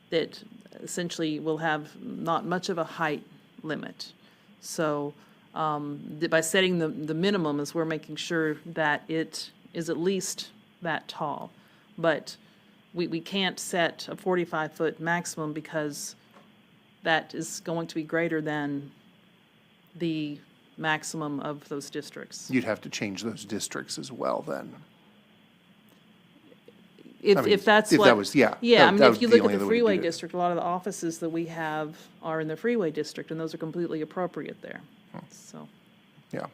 that essentially will have not much of a height limit. So by setting the minimum is we're making sure that it is at least that tall. But we can't set a 45-foot maximum because that is going to be greater than the maximum of those districts. You'd have to change those districts as well then. If I mean, that's if what. that was- yeah, Yeah, that- I mean, that if would you be the look only at the other way to freeway do it. district, a lot of the offices that we have are in the freeway district, and those are completely appropriate there, so. Yeah.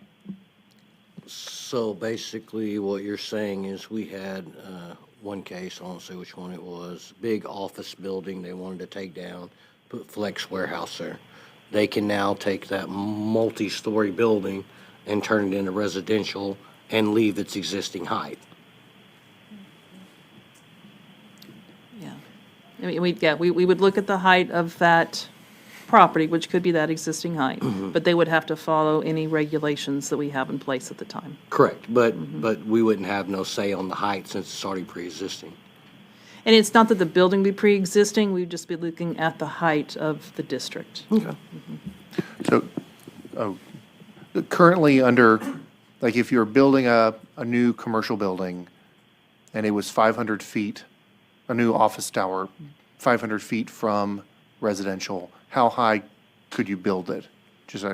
So basically, what you're saying is we had one case, I won't say which one it was, big office building they wanted to take down, put flex warehouse there. They can now take that multi-story building and turn it into residential and leave its existing height. Yeah. I mean, we would look at the height of that property, which could be that existing height, but they would have to follow any regulations that we have in place at the time. Correct, but we wouldn't have no say on the height since it's already pre-existing. And it's not that the building be pre-existing, we'd just be looking at the height of the district. Okay. So, currently under, like if you're building a new commercial building and it was 500 feet, a new office tower, 500 feet from residential, how high could you build it? Just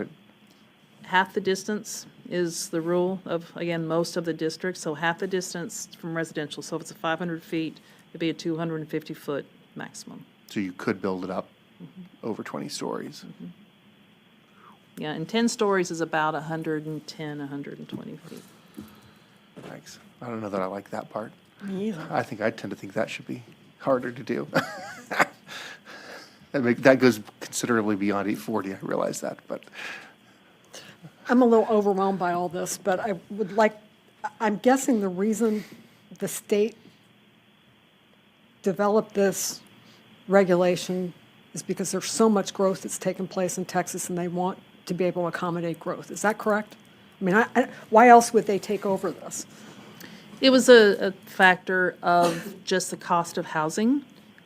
Half the distance is the rule of, again, most of the districts, so half the distance from residential. So if it's a 500 feet, it'd be a 250-foot maximum. so you could build it up over 20 stories. Yeah, and 10 stories is about 110, 120 feet. Thanks. I don't know that I like that part. Me either. I tend to think that should be harder to do. That goes considerably beyond 840, I realize that, but I'm a little overwhelmed by all this, but I'm guessing the reason the state developed this regulation is because there's so much growth that's taken place in Texas and they want to be able to accommodate growth. Is that correct? I mean, why else would they take over this? It was a factor of just the cost of housing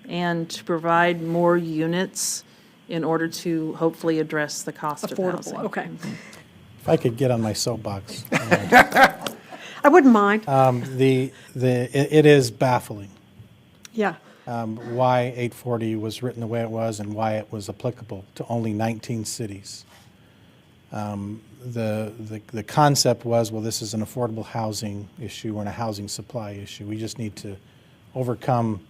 and to provide more units in order to hopefully address the cost of housing. Affordable, okay. If I could get on my soapbox. I wouldn't mind, It is baffling yeah. why 840 was written the way it was and why it was applicable to only 19 cities. The concept was, well, this is an affordable housing issue and a housing supply issue. We just need to overcome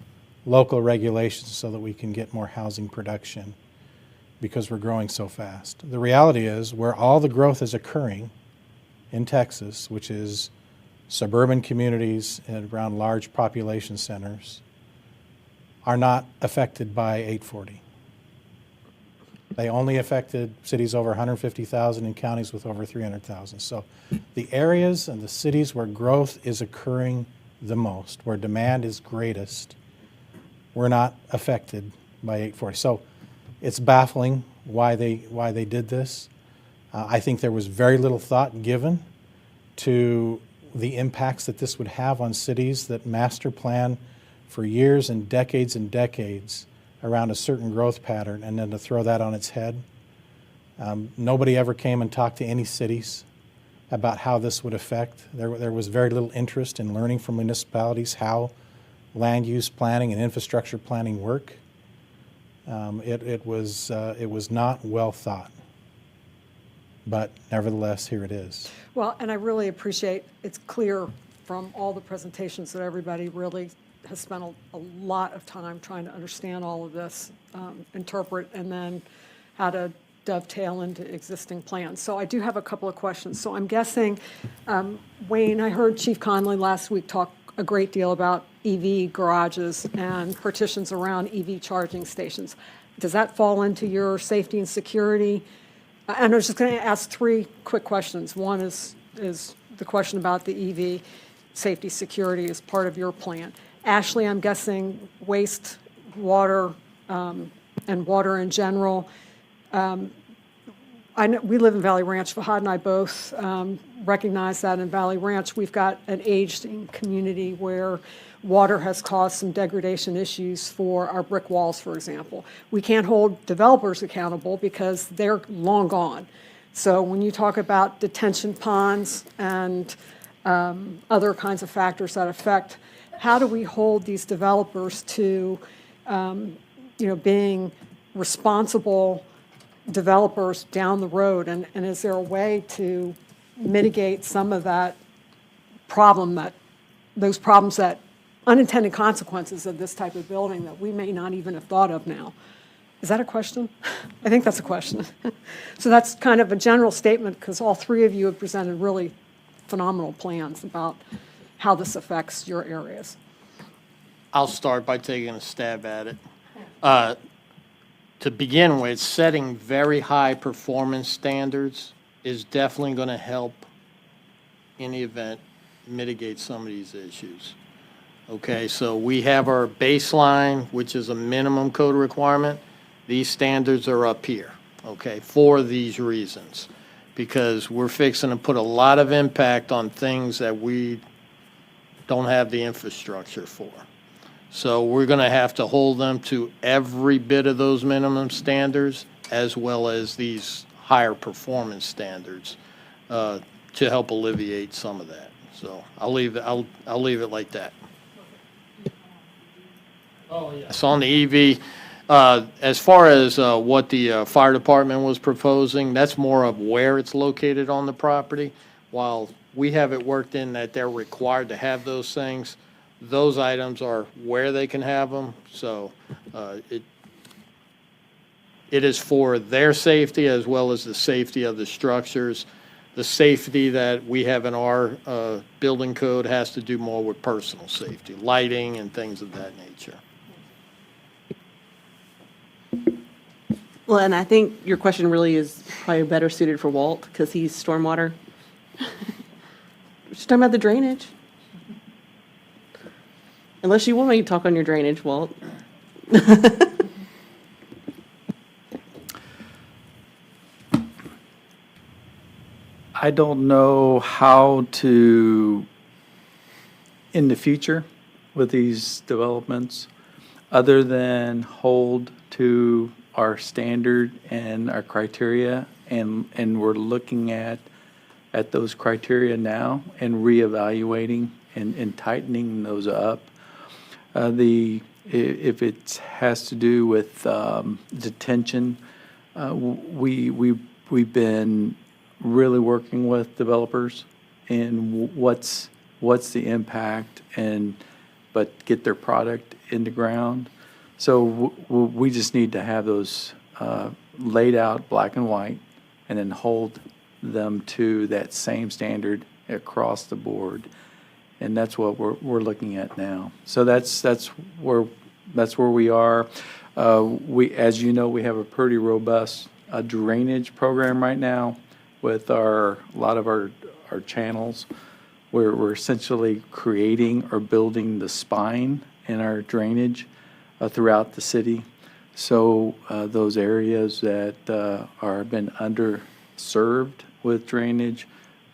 local regulations so that we can get more housing production because we're growing so fast. The reality is where all the growth is occurring in Texas, which is suburban communities and around large population centers, are not affected by 840. They only affected cities over 150,000 and counties with over 300,000. So the areas and the cities where growth is occurring the most, where demand is greatest, were not affected by 840. So it's baffling why they did this. I think there was very little thought given to the impacts that this would have on cities that master plan for years and decades around a certain growth pattern, and then to throw that on its head. Nobody ever came and talked to any cities about how this would affect. There was very little interest in learning from municipalities how land use planning and infrastructure planning work. It was not well thought. But nevertheless, here it is. Well, and I really appreciate, it's clear from all the presentations that everybody really has spent a lot of time trying to understand all of this, interpret, and then how to dovetail into existing plans. So I do have a couple of questions. So I'm guessing, Wayne, I heard Chief Conley last week talk a great deal about EV garages and partitions around EV charging stations. Does that fall into your safety and security? And I was just going to ask three quick questions. One is the question about the EV safety security is part of your plan. Ashley, I'm guessing waste, water, and water in general. I know we live in Valley Ranch. Fahad and I both recognize that in Valley Ranch we've got an aging community where water has caused some degradation issues for our brick walls, for example. We can't hold developers accountable because they're long gone. So when you talk about detention ponds and other kinds of factors that affect, how do we hold these developers to, being responsible developers down the road? And is there a way to mitigate some of that problem, those problems, that unintended consequences of this type of building that we may not even have thought of now? Is that a question? I think that's a question. So that's kind of a general statement, because all three of you have presented really phenomenal plans about how this affects your areas. I'll start by taking a stab at it. To begin with, setting very high performance standards is definitely going to help, in the event, mitigate some of these issues. Okay, so we have our baseline, which is a minimum code requirement. These standards are up here, okay, for these reasons, because we're fixing to put a lot of impact on things that we don't have the infrastructure for. So we're going to have to hold them to every bit of those minimum standards, as well as these higher performance standards, to help alleviate some of that. So I'll leave it like that. Oh, yeah. So on the EV, as far as what the fire department was proposing, that's more of where it's located on the property. While we have it worked in that they're required to have those things, those items are where they can have them. So it is for their safety as well as the safety of the structures. The safety that we have in our building code has to do more with personal safety, lighting and things of that nature. Well, and I think your question really is probably better suited for Walt, because he's stormwater. We're just talking about the drainage. Unless you want me to talk on your drainage, Walt. I don't know how to, in the future, with these developments, other than hold to our standard and our criteria, and we're looking at those criteria now and reevaluating and tightening those up. If it has to do with detention, we've been really working with developers and what's the impact, but get their product in the ground. So we just need to have those laid out black and white, and then hold them to that same standard across the board. And that's what we're looking at now. So that's where we are. As you know, we have a pretty robust drainage program right now with a lot of our channels. We're essentially creating or building the spine in our drainage throughout the city. So those areas that are been underserved with drainage,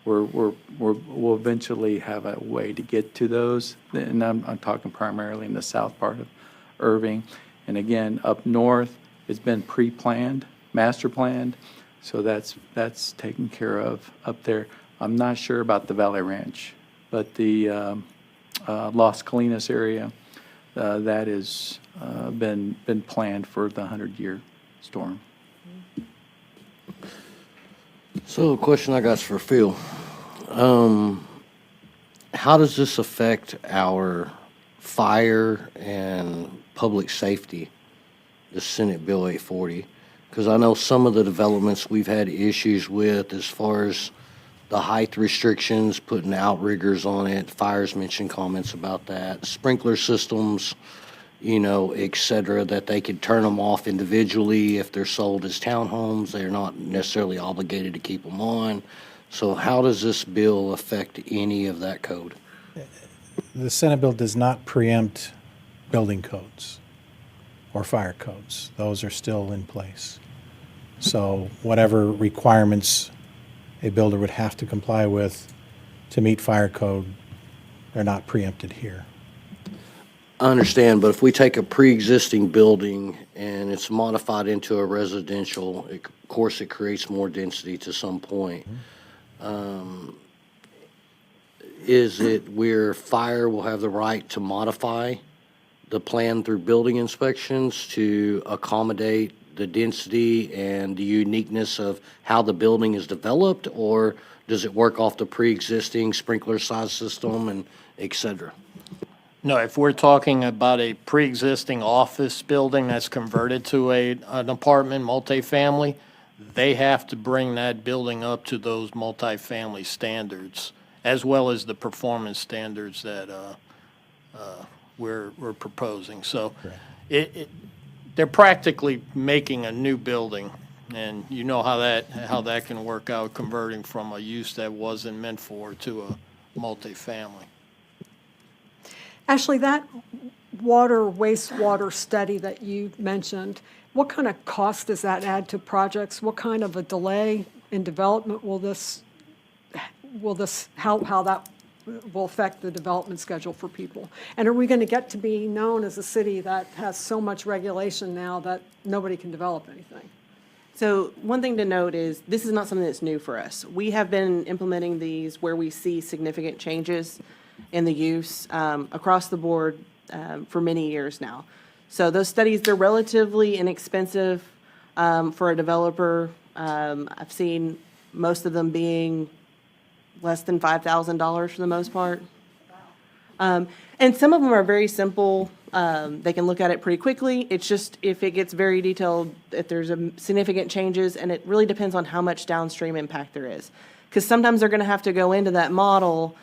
we'll eventually have a way to get to those. And I'm talking primarily in the south part of Irving. And again, up north, it's been pre-planned, master planned, so that's taken care of up there. I'm not sure about the Valley Ranch, but the Las Colinas area, that has been planned for the 100-year storm. So, the question I got for Phil, how does this affect our fire and public safety, the Senate Bill 840? Because I know some of the developments we've had issues with as far as the height restrictions, putting outriggers on it, fires mentioned comments about that, sprinkler systems, et cetera, that they could turn them off individually if they're sold as townhomes. They're not necessarily obligated to keep them on. So how does this bill affect any of that code? The Senate bill does not preempt building codes or fire codes. Those are still in place. So whatever requirements a builder would have to comply with to meet fire code, they're not preempted here. I understand, but if we take a pre-existing building and it's modified into a residential, of course, it creates more density to some point. Is it where fire will have the right to modify the plan through building inspections to accommodate the density and the uniqueness of how the building is developed, or does it work off the pre-existing sprinkler size system and et cetera? No, if we're talking about a pre-existing office building that's converted to an apartment, multifamily, they have to bring that building up to those multifamily standards, as well as the performance standards that we're proposing. So they're practically making a new building, and you know how that can work out, converting from a use that wasn't meant for to a multifamily. Ashley, that wastewater study that you mentioned, what kind of cost does that add to projects? What kind of a delay in development will how that will affect the development schedule for people? And are we going to get to be known as a city that has so much regulation now that nobody can develop anything? So one thing to note is this is not something that's new for us. We have been implementing these where we see significant changes in the use across the board for many years now. So those studies, they're relatively inexpensive for a developer. I've seen most of them being less than $5,000 for the most part. And some of them are very simple. They can look at it pretty quickly. It's just if it gets very detailed, if there's significant changes, and it really depends on how much downstream impact there is. Because sometimes they're going to have to go into that model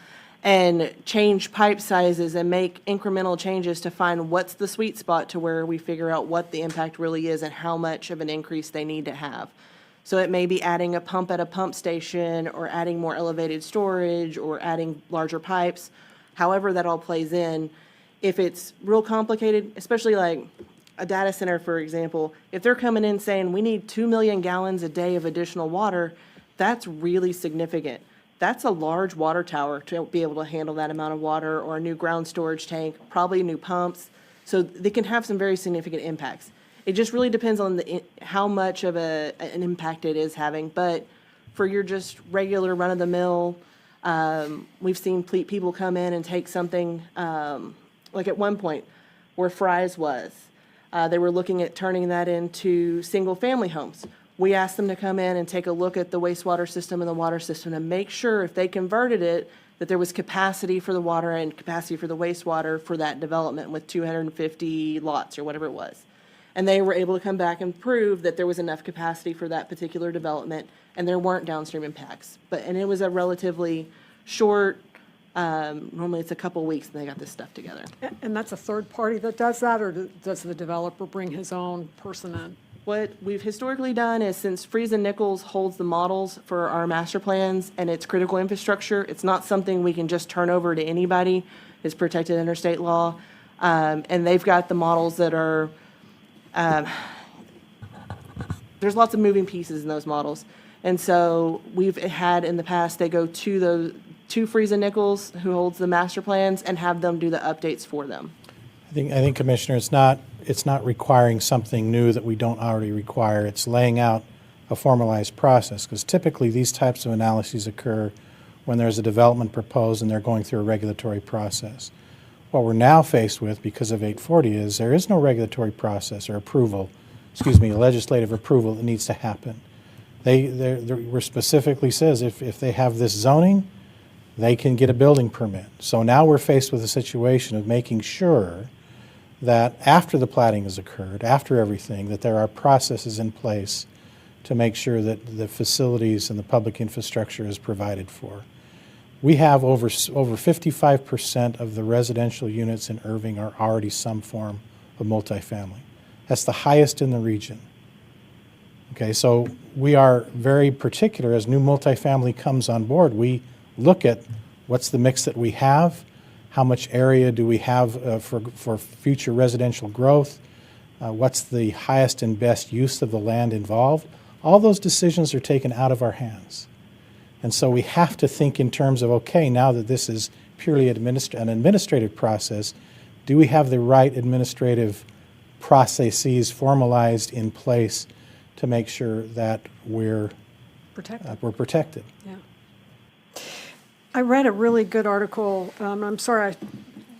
and change pipe sizes and make incremental changes to find what's the sweet spot to where we figure out what the impact really is and how much of an increase they need to have. So it may be adding a pump at a pump station or adding more elevated storage or adding larger pipes, however that all plays in. If it's real complicated, especially like a data center, for example, if they're coming in saying we need 2 million gallons a day of additional water, that's really significant. That's a large water tower to be able to handle that amount of water, or a new ground storage tank, probably new pumps. So they can have some very significant impacts. It just really depends on how much of an impact it is having. But for your just regular run-of-the-mill, we've seen people come in and take something, like at one point where Fry's was. They were looking at turning that into single-family homes. We asked them to come in and take a look at the wastewater system and the water system and make sure if they converted it, that there was capacity for the water and capacity for the wastewater for that development with 250 lots or whatever it was. And they were able to come back and prove that there was enough capacity for that particular development and there weren't downstream impacts. And it was a relatively short, normally it's a couple weeks and they got this stuff together. And that's a third party that does that, or does the developer bring his own person in? What we've historically done is, since Freeze & Nichols holds the models for our master plans and it's critical infrastructure, it's not something we can just turn over to anybody. It's protected under state law. And they've got the models that are, there's lots of moving pieces in those models. And so we've had in the past, they go to Friesen Nichols, who holds the master plans, and have them do the updates for them. I think, Commissioner, it's not requiring something new that we don't already require. It's laying out a formalized process, because typically these types of analyses occur when there's a development proposed and they're going through a regulatory process. What we're now faced with, because of 840, is there is no regulatory process or approval, legislative approval that needs to happen. We're specifically says if they have this zoning, they can get a building permit. So now we're faced with a situation of making sure that after the plating has occurred, after everything, that there are processes in place to make sure that the facilities and the public infrastructure is provided for. We have over 55% of the residential units in Irving are already some form of multifamily. That's the highest in the region. Okay, so we are very particular as new multifamily comes on board. We look at what's the mix that we have, how much area do we have for future residential growth, what's the highest and best use of the land involved. All those decisions are taken out of our hands. And so we have to think in terms of, okay, now that this is purely an administrative process, do we have the right administrative processes formalized in place to make sure that we're protected? Yeah. I read a really good article. I'm sorry, I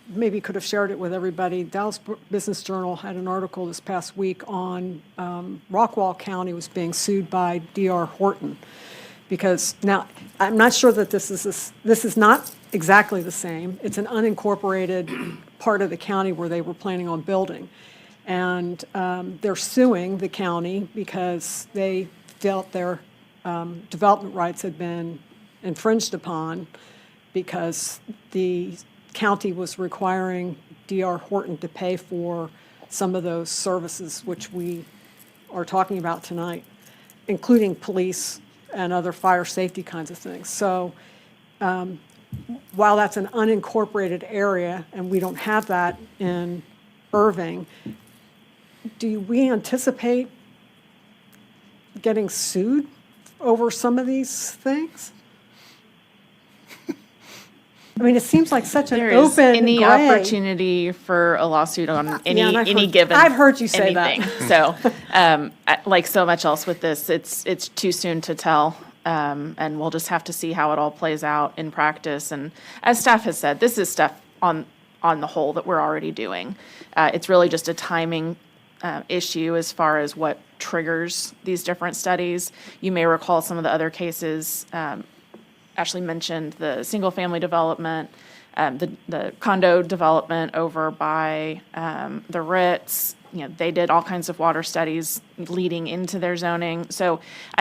maybe could have shared it with everybody. Dallas Business Journal had an article this past week on Rockwall County was being sued by D.R. Horton. Because now, I'm not sure that this is not exactly the same. It's an unincorporated part of the county where they were planning on building. And they're suing the county because they felt their development rights had been infringed upon because the county was requiring D.R. Horton to pay for some of those services which we are talking about tonight, including police and other fire safety kinds of things. So while that's an unincorporated area and we don't have that in Irving, do we anticipate getting sued over some of these things? I mean, it seems like such an There is open any gray. opportunity for a lawsuit on any given. I've heard you say anything. that. So, like so much else with this, it's too soon to tell, and we'll just have to see how it all plays out in practice. And as staff has said, this is stuff on the whole that we're already doing. It's really just a timing issue as far as what triggers these different studies. You may recall some of the other cases. Ashley mentioned the single-family development, the condo development over by the Ritz. They did all kinds of water studies leading into their zoning. So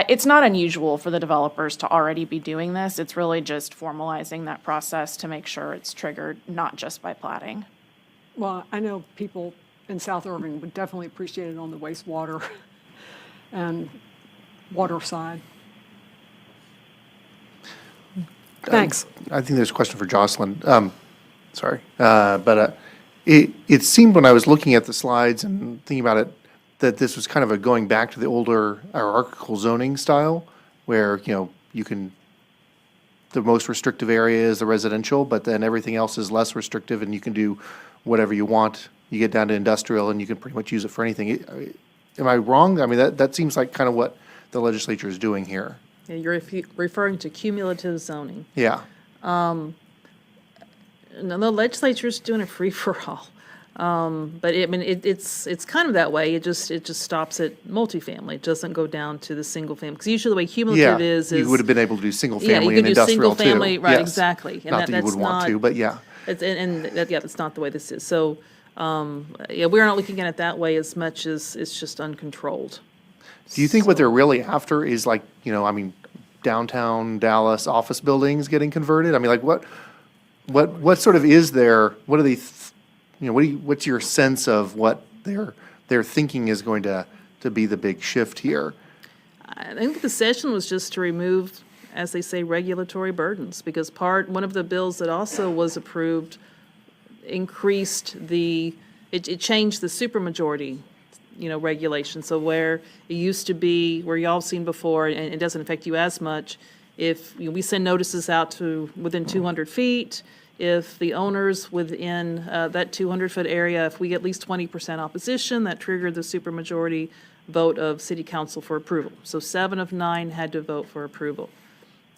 it's not unusual for the developers to already be doing this. It's really just formalizing that process to make sure it's triggered, not just by plating. Well, I know people in South Irving would definitely appreciate it on the wastewater and water side. Thanks. I think there's a question for Jocelyn. Sorry. But it seemed when I was looking at the slides and thinking about it, that this was kind of a going back to the older hierarchical zoning style, where, you can, the most restrictive area is the residential, but then everything else is less restrictive and you can do whatever you want. You get down to industrial and you can pretty much use it for anything. Am I wrong? I mean, that seems like kind of what the legislature is doing here. Yeah, you're referring to cumulative zoning. Yeah. No, the legislature's doing a free-for-all. But it's kind of that way. It just stops at multifamily. It doesn't go down to the single family. Because usually the way cumulative is you would have been able to do single yeah, family you and can do industrial single family, too. right? Yes. Exactly. And Not that you that's would want to, but yeah. That's not the way this is. So we're not looking at it that way as much as it's just uncontrolled. Do you think what they're really after is like, downtown Dallas office buildings getting converted? I mean, like what sort of is there, what are they, what's your sense of what they're thinking is going to be the big shift here? I think the session was just to remove, as they say, regulatory burdens, because one of the bills that also was approved increased it changed the supermajority regulation. So where it used to be, where y'all seen before, and it doesn't affect you as much, if we send notices out to within 200 feet, if the owners within that 200-foot area, if we get at least 20% opposition, that triggered the supermajority vote of city council for approval. So 7 of 9 had to vote for approval.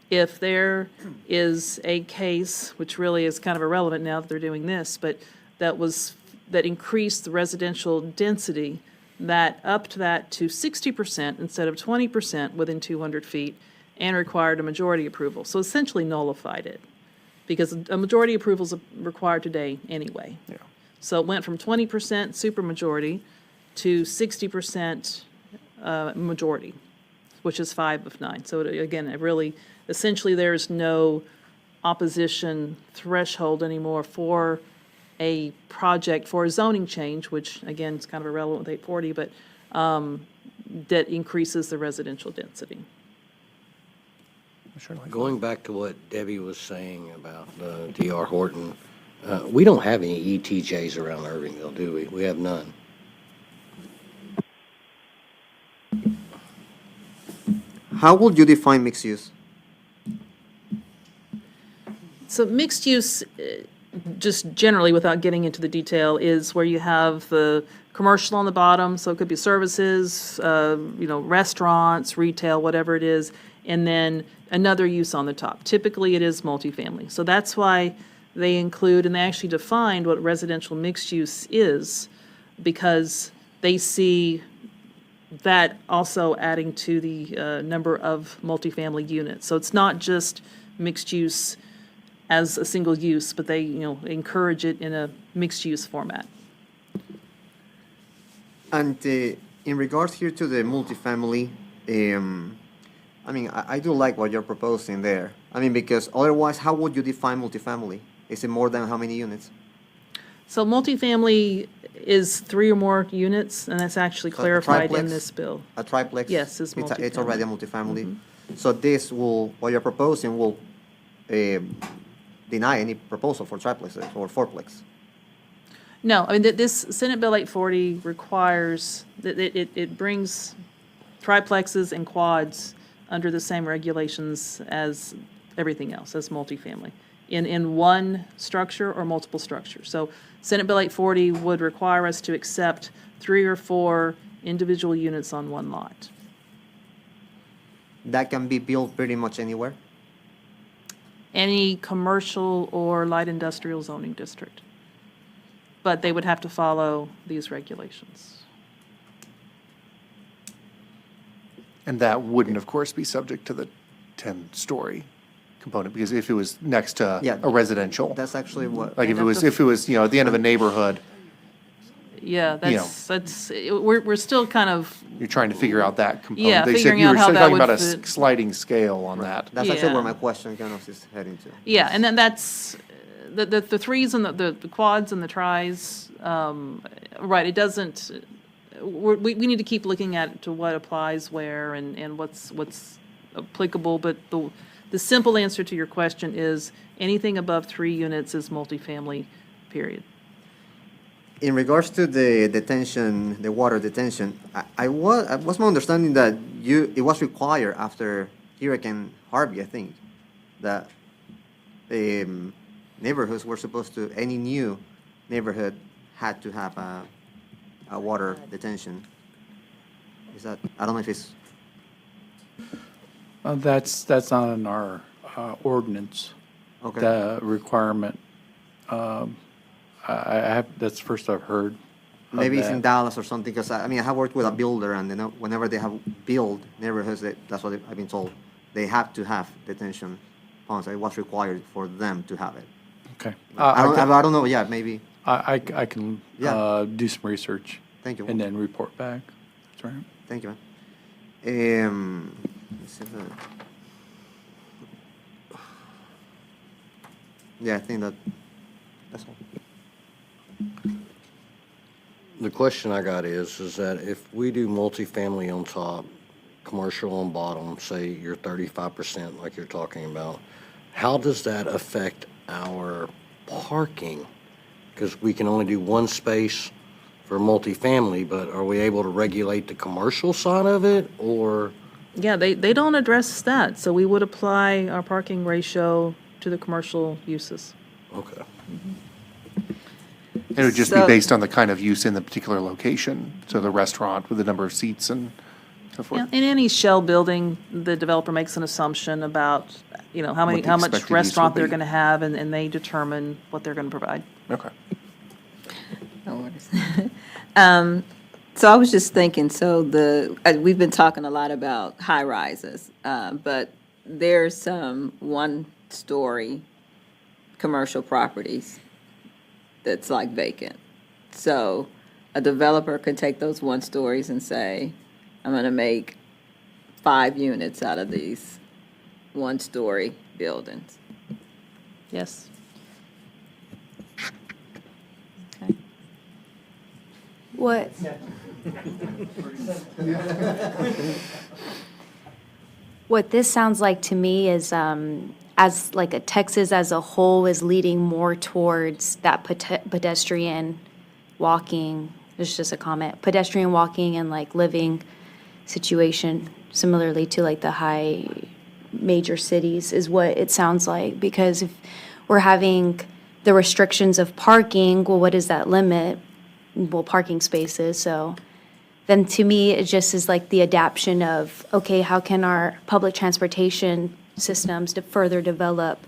If there is a case, which really is kind of irrelevant now that they're doing this, but that increased the residential density, that upped that to 60% instead of 20% within 200 feet and required a majority approval. So essentially nullified it, because a majority approval is required today anyway. Yeah. So it went from 20% supermajority to 60% majority, which is 5 of 9. So again, it really, essentially there's no opposition threshold anymore for a project, for a zoning change, which again is kind of irrelevant with 840, but that increases the residential density. Going back to what Debbie was saying about D.R. Horton, we don't have any ETJs around Irvingville, do we? We have none. How would you define mixed use? So mixed use, just generally, without getting into the detail, is where you have the commercial on the bottom, so it could be services, restaurants, retail, whatever it is, and then another use on the top. Typically, it is multifamily. So that's why they include, and they actually defined what residential mixed use is, because they see that also adding to the number of multifamily units. So it's not just mixed use as a single use, but they, encourage it in a mixed use format. And in regards here to the multifamily, I do like what you're proposing there. Because otherwise, how would you define multifamily? Is it more than how many units? So multifamily is 3 or more units, and that's actually So clarified in triplex? this bill. A triplex? Yes, is It's already a multifamily. multifamily. So what you're proposing will deny any proposal for triplexes or fourplex. No, this Senate Bill 840 requires, that it brings triplexes and quads under the same regulations as everything else, as multifamily, in one structure or multiple structures. So Senate Bill 840 would require us to accept 3 or 4 individual units on one lot. That can be built pretty much anywhere? Any commercial or light industrial zoning district. But they would have to follow these regulations. And that wouldn't, of course, be subject to the 10-story component, because if it was next to Yeah. a residential, That's actually what. like if it was, at the end of a neighborhood, Yeah, we're still kind of, you're trying to figure out that component. Yeah, They said figuring you out were how that talking would about a fit. sliding scale on that. That's actually Yeah. where my question kind of is heading to. yeah, and then that's, the threes and the quads and the tris, right, it doesn't, we need to keep looking at to what applies where and what's applicable, but the simple answer to your question is anything above 3 units is multifamily, period. In regards to the detention, the water detention, I was my understanding that it was required after Hurricane Harvey, I think, that neighborhoods were supposed to, any new neighborhood had to have a water detention. Is that, I don't know if it's, That's not in our ordinance, okay. the requirement. I have, that's the first I've heard of Maybe it's in that. Dallas or something, because I have worked with a builder, and whenever they have built neighborhoods, that's what I've been told, they have to have detention ponds. It was required for them to have it. Okay. I don't know, yeah, maybe. I can Yeah. do some research Thank you. and then report back. That's right. Thank you, man. Let's see yeah, I think that's all. The question I got is that if we do multifamily on top, commercial on bottom, say you're 35% like you're talking about, how does that affect our parking? Because we can only do one space for multifamily, but are we able to regulate the commercial side of it, or? Yeah, they don't address that, so we would apply our parking ratio to the commercial uses. Okay. It would just be So- based on the kind of use in the particular location, so the restaurant with the number of seats and so forth. Yeah, in any shell building, the developer makes an assumption about, how What the much expected use restaurant will they're be. going to have, and they determine what they're going to provide. Okay. So I was just thinking, we've been talking a lot about high rises, but there's some one-story commercial properties that's like vacant. So a developer could take those one stories and say, I'm gonna make 5 units out of these one-story buildings. Yes. Okay. What? What this sounds like to me is, as like a Texas as a whole is leading more towards that pedestrian walking, it's just a comment, pedestrian walking and like living situation, similarly to like the high major cities is what it sounds like. Because if we're having the restrictions of parking, well, what is that limit? Well, parking spaces, so then to me, it just is like the adaptation of, okay, how can our public transportation systems to further develop,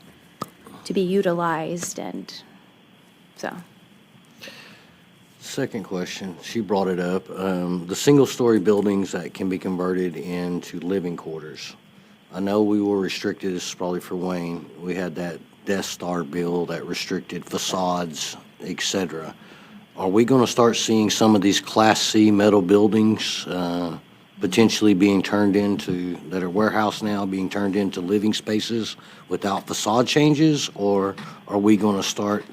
to be utilized, and so. Second question, she brought it up, the single-story buildings that can be converted into living quarters. I know we were restricted, this is probably for Wayne, we had that Death Star bill that restricted facades, et cetera. Are we going to start seeing some of these Class C metal buildings potentially being turned into, that are warehouse now, being turned into living spaces without facade changes? Or are we going to start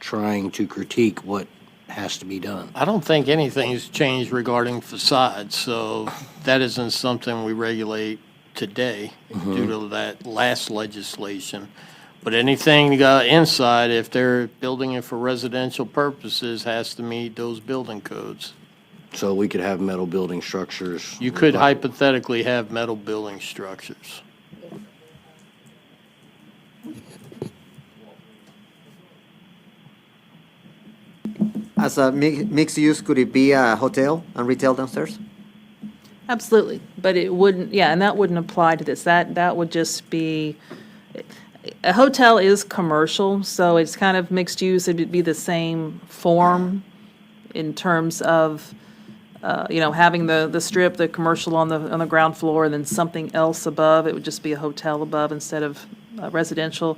trying to critique what has to be done? I don't think anything's changed regarding facades, so that isn't something we regulate today due to that last legislation. But anything inside, if they're building it for residential purposes, has to meet those building codes. So we could have metal building structures. You could hypothetically have metal building structures. As a mixed use, could it be a hotel and retail downstairs? Absolutely, but it wouldn't, yeah, and that wouldn't apply to this. That would just be, a hotel is commercial, so it's kind of mixed use. It would be the same form in terms of, having the strip, the commercial on the ground floor, and then something else above. It would just be a hotel above instead of residential.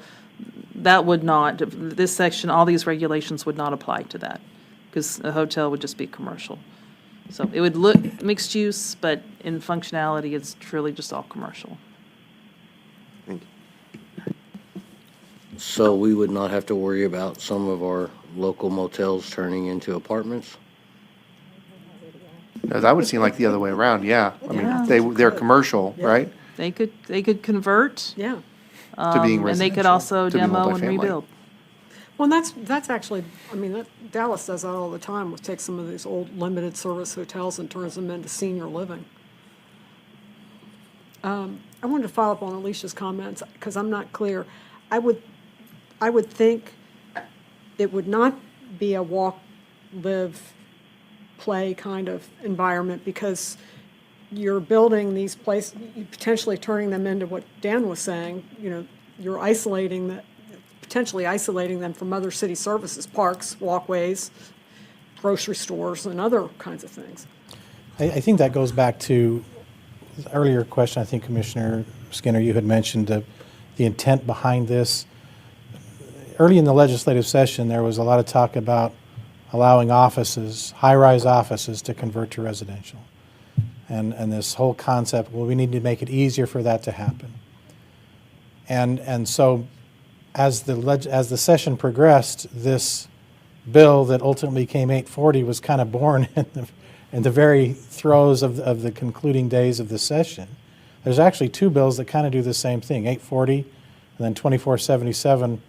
That would not, this section, all these regulations would not apply to that, because a hotel would just be commercial. So it would look mixed use, but in functionality, it's truly just all commercial. Thank you. So we would not have to worry about some of our local motels turning into apartments? No, that would seem like the other way around, yeah. I mean, they're commercial, right? They could convert, Yeah. To being and they could residential, also to be demo and multifamily. Well, rebuild. that's actually, Dallas does that all the time, with take some of these old limited service hotels and turns them into senior living. I wanted to follow up on Alicia's comments, because I'm not clear. I would think it would not be a walk, live, play kind of environment, because you're building these places, potentially turning them into what Dan was saying, you're potentially isolating them from other city services, parks, walkways, grocery stores, and other kinds of things. I think that goes back to the earlier question. I think Commissioner Skinner, you had mentioned the intent behind this. Early in the legislative session, there was a lot of talk about allowing offices, high-rise offices, to convert to residential. And this whole concept, well, we need to make it easier for that to happen. And so as the session progressed, this bill that ultimately became 840 was kind of born in the very throes of the concluding days of the session. There's actually two bills that kind of do the same thing, 840 and then 2477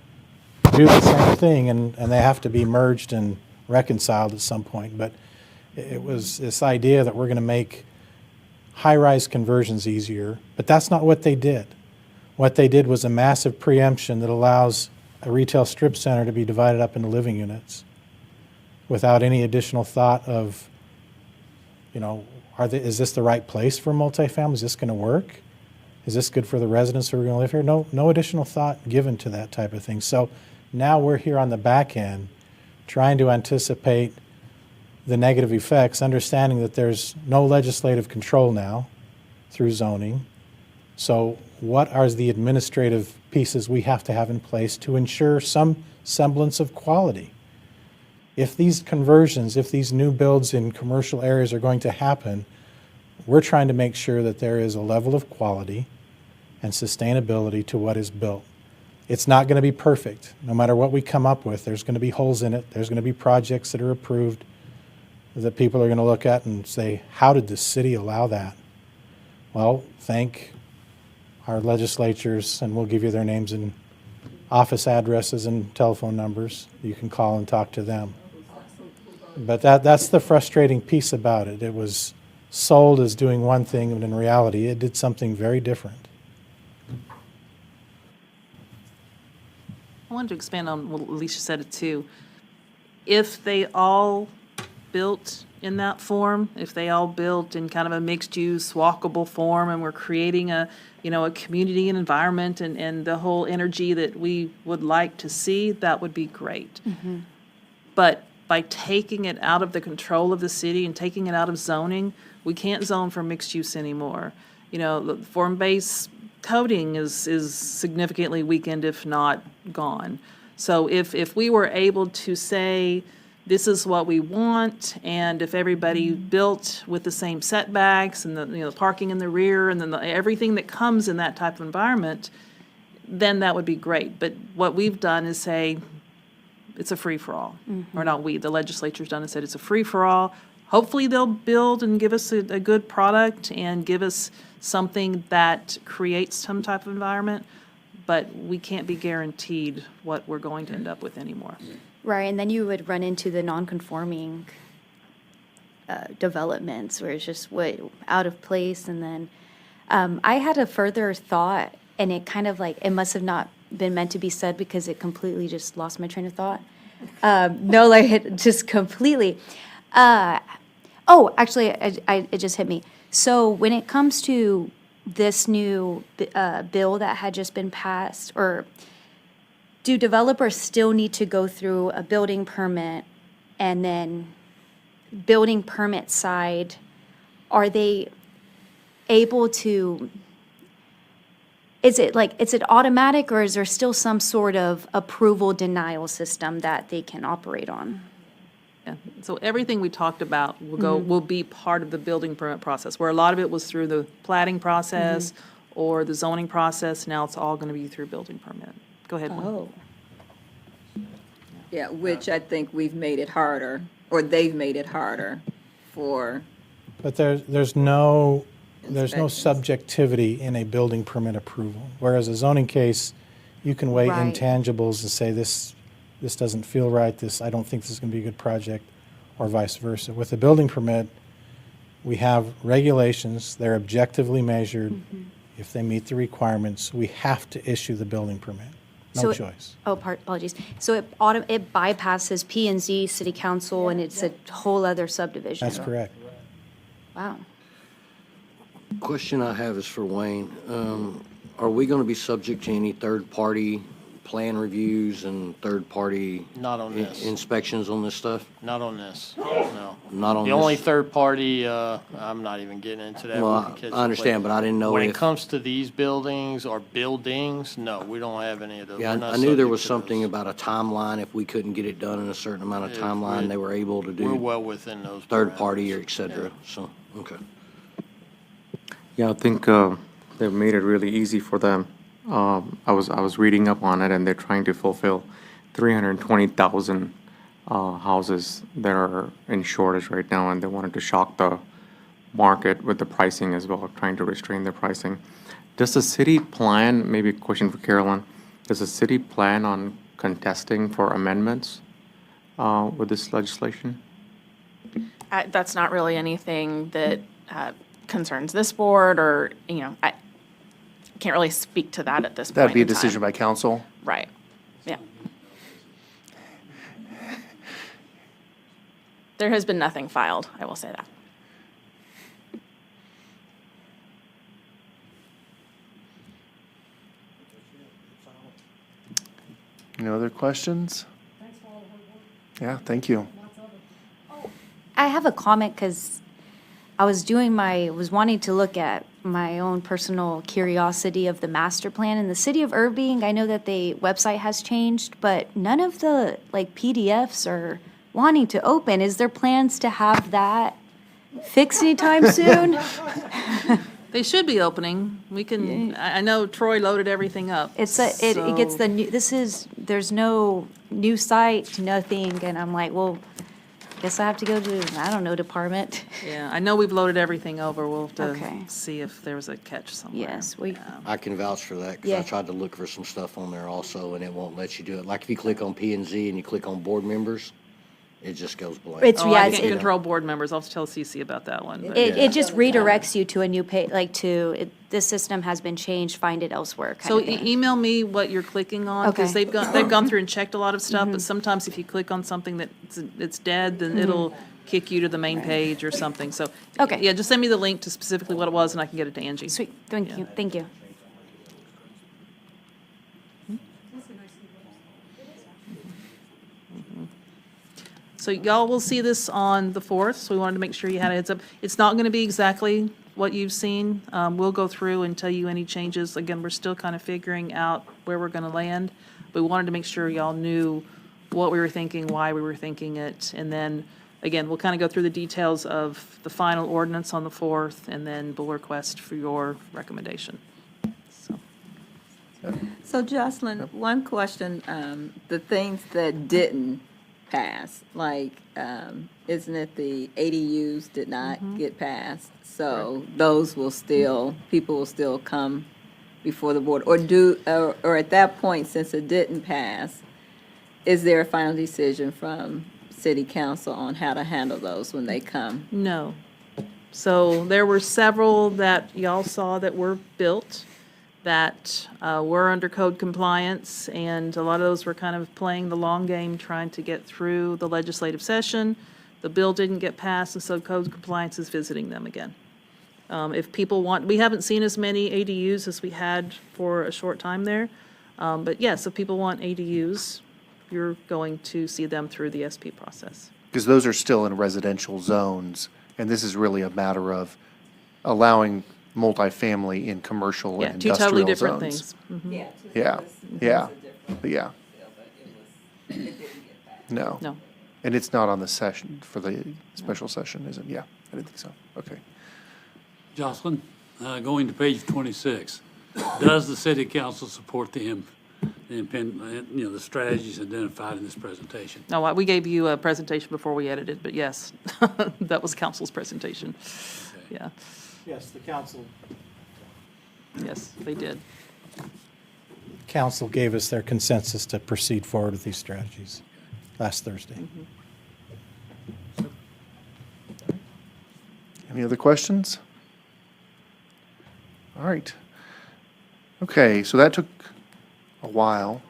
do the same thing, and they have to be merged and reconciled at some point. But it was this idea that we're going to make high-rise conversions easier, but that's not what they did. What they did was a massive preemption that allows a retail strip center to be divided up into living units without any additional thought of, you know, is this the right place for multifamily? Is this going to work? Is this good for the residents who are going to live here? No additional thought given to that type of thing. So now we're here on the back end trying to anticipate the negative effects, understanding that there's no legislative control now through zoning. So what are the administrative pieces we have to have in place to ensure some semblance of quality? If these conversions, if these new builds in commercial areas are going to happen, we're trying to make sure that there is a level of quality and sustainability to what is built. It's not going to be perfect. No matter what we come up with, there's going to be holes in it. There's going to be projects that are approved that people are going to look at and say, how did the city allow that? Well, thank our legislatures, and we'll give you their names and office addresses and telephone numbers. You can call and talk to them. But that's the frustrating piece about it. It was sold as doing one thing, but in reality, it did something very different. I wanted to expand on what Alicia said it too. If they all built in that form, if they all built in kind of a mixed-use, walkable form, and we're creating a community and environment and the whole energy that we would like to see, that would be great. Mm-hmm. But by taking it out of the control of the city and taking it out of zoning, we can't zone for mixed use anymore. You know, the form-based coding is significantly weakened, if not gone. So if we were able to say, this is what we want, and if everybody built with the same setbacks and the parking in the rear and then everything that comes in that type of environment, then that would be great. But what we've done is say it's a free-for-all. Or not we, the legislature's done and said it's a free-for-all. Hopefully they'll build and give us a good product and give us something that creates some type of environment, but we can't be guaranteed what we're going to end up with anymore. Right, and then you would run into the non-conforming developments where it's just out of place. And then I had a further thought, and it kind of like, it must have not been meant to be said because it completely just lost my train of thought. No, like it just completely. Actually, it just hit me. So when it comes to this new bill that had just been passed, or do developers still need to go through a building permit, and then building permit side, are they able to, is it automatic, or is there still some sort of approval denial system that they can operate on? Yeah. So everything we talked about will be part of the building permit process, where a lot of it was through the platting process or the zoning process. Now it's all going to be through building permit. Go ahead. Oh. Yeah, which I think we've made it harder, or they've made it harder for. But there's no inspections. subjectivity in a building permit approval. Whereas a zoning case, you can weigh Right. intangibles and say this doesn't feel right, I don't think this is going to be a good project, or vice versa. With a building permit, we have regulations, they're objectively measured. If they meet the requirements, we have to issue the building permit. No choice. Apologies. So it bypasses P and Z City Council, and it's a whole other subdivision. That's correct. Wow. Question I have is for Wayne. Are we going to be subject to any third-party plan reviews and third-party Not on this. inspections on this stuff? Not on this, no. Not on The this? only third party, I'm not even getting into that. Well, We can catch I understand, it but I didn't know When it if- comes to these buildings or buildings, no, we don't have any of those. Yeah, We're not I knew there subject was to something those. about a timeline. If we couldn't get it done in a certain amount of Yeah, timeline, we're- they were able to We're do well within those. third-party parameters. or et cetera. So, okay. Yeah, I think they've made it really easy for them. I was reading up on it, and they're trying to fulfill 320,000 houses that are in shortage right now, and they wanted to shock the market with the pricing as well, trying to restrain their pricing. Does the city plan, maybe a question for Carolyn, does the city plan on contesting for amendments with this legislation? That's not really anything that concerns this board, or, I can't really speak to that at this point That'd be a in time. decision by council. Right, yeah. There has been nothing filed, I will say that. Any other questions? Yeah, thank you. I have a comment because I was wanting to look at my own personal curiosity of the master plan in the city of Irving. I know that the website has changed, but none of the PDFs are wanting to open. Is there plans to have that fixed anytime soon? They should be opening. We can, I know Troy loaded everything up. It gets the new, there's no new site, nothing, and I'm like, well, guess I have to go to, I don't know, department. Yeah, I know we've loaded everything over. We'll have Okay. to see if there was a catch somewhere. Yes, I can vouch for that, because I Yeah. tried to look for some stuff on there also, and it won't let you do it. Like if you click on P and Z and you click on board members, it just goes blank. It's, Oh, yeah, I it's, can't it, control board members. I'll have to tell Cece about that one. but- it just redirects you to a new page, this system has been changed, find it elsewhere kind So of thing. email me what you're clicking on, because Okay. they've gone through and checked a lot of stuff, but sometimes if you click on something it's dead, then it'll kick you to the main page or something, so. Okay. Yeah, just send me the link to specifically what it was, and I can get it to Angie. Sweet, thank you, thank you. So y'all will see this on the 4th, so we wanted to make sure you had a heads up. It's not going to be exactly what you've seen. We'll go through and tell you any changes. Again, we're still kind of figuring out where we're going to land. But we wanted to make sure y'all knew what we were thinking, why we were thinking it. And then, again, we'll kind of go through the details of the final ordinance on the 4th, and then we'll request for your recommendation. So, So Jocelyn, one question, the things that didn't pass, isn't it the ADUs did not get passed? So those will still, people will still come before the board, or at that point, since it didn't pass, is there a final decision from city council on how to handle those when they come? no. So there were several that y'all saw that were built that were under code compliance, and a lot of those were kind of playing the long game, trying to get through the legislative session. The bill didn't get passed, and so code compliance is visiting them again. If people want, we haven't seen as many ADUs as we had for a short time there, but yes, if people want ADUs, you're going to see them through the SP process. Because those are still in residential zones, and this is really a matter of allowing multifamily in commercial Yeah, and two totally industrial different zones. things. Mhm. Yeah, yeah. No. No. And it's not on the session, for the special session, is it? Yeah, I didn't think so. Okay. Jocelyn, going to page 26, does the city council support the strategies identified in this presentation? No, we gave you a presentation before we edited, but yes, that was council's presentation. Yeah, Yes, the council yes, they did. council gave us their consensus to proceed forward with these strategies last Thursday. Any other questions? All right. Okay, so that took a while.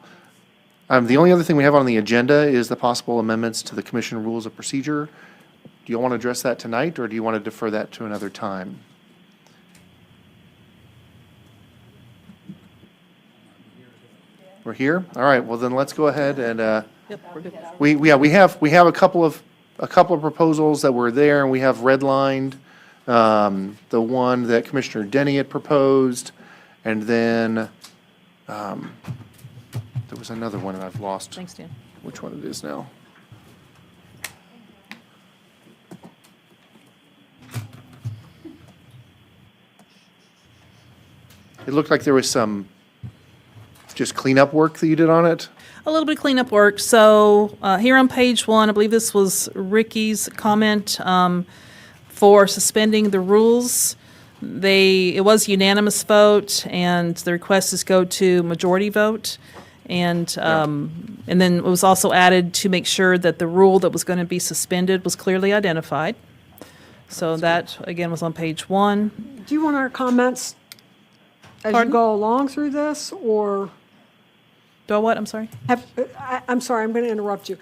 The only other thing we have on the agenda is the possible amendments to the commission rules of procedure. Do you want to address that tonight, or do you want to defer that to another time? We're here? All right, well then let's go ahead and, Yep, we're good. we have a couple of proposals that were there, and we have redlined, the one that Commissioner Denny had proposed, and then, there was another one, and I've lost Thanks, Dan. which one it is now. It looked like there was some just cleanup work that you did on it. A little bit of cleanup work. So here on page 1, I believe this was Ricky's comment for suspending the rules. It was unanimous vote, and the request is go to majority vote. And then it was also added to make sure that the rule that was going to be suspended was clearly identified. So that, again, was on page 1. Do you want our comments as you Pardon? go along through this, or? Do I what? I'm sorry? I'm sorry, I'm going to interrupt you.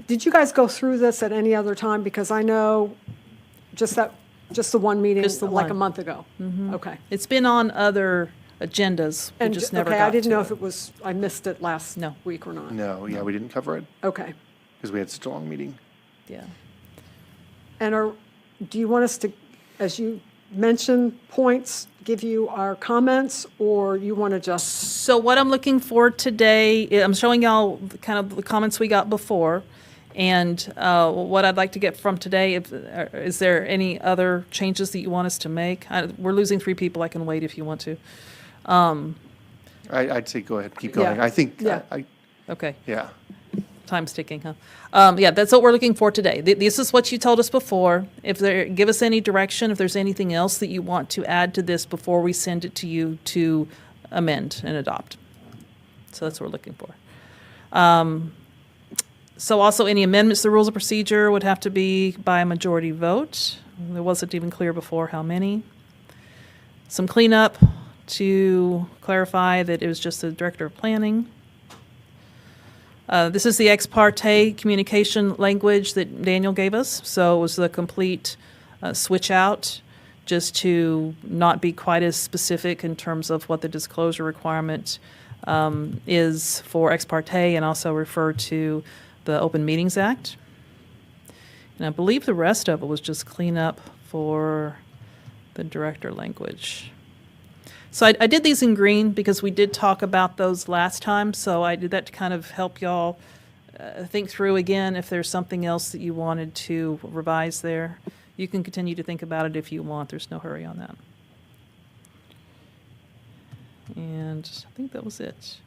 Did you guys go through this at any other time? Because I know just the one meeting, Just the like a one. month ago. Okay. It's been on other agendas. We And, just never okay, got I didn't to know it. if it was, I missed it last week or not. No, yeah, we didn't cover it Okay. because we had such a long meeting. Yeah. And do you want us to, as you mentioned points, give you our comments, or you want to just? So what I'm looking for today, I'm showing y'all kind of the comments we got before, and what I'd like to get from today. Is there any other changes that you want us to make? We're losing 3 people. I can wait if you want to. I'd say go ahead, keep going. Yeah. I think, Yeah. Okay. yeah. Time's ticking, huh? Yeah, that's what we're looking for today. This is what you told us before. Give us any direction, if there's anything else that you want to add to this before we send it to you to amend and adopt. So that's what we're looking for. So also any amendments to the rules of procedure would have to be by a majority vote. It wasn't even clear before how many. Some cleanup to clarify that it was just the director of planning. This is the ex parte communication language that Daniel gave us, so it was the complete switch out, just to not be quite as specific in terms of what the disclosure requirement is for ex parte, and also refer to the Open Meetings Act. And I believe the rest of it was just cleanup for the director language. So I did these in green because we did talk about those last time, so I did that to kind of help y'all think through again if there's something else that you wanted to revise there. You can continue to think about it if you want. There's no hurry on that. And I think that was it.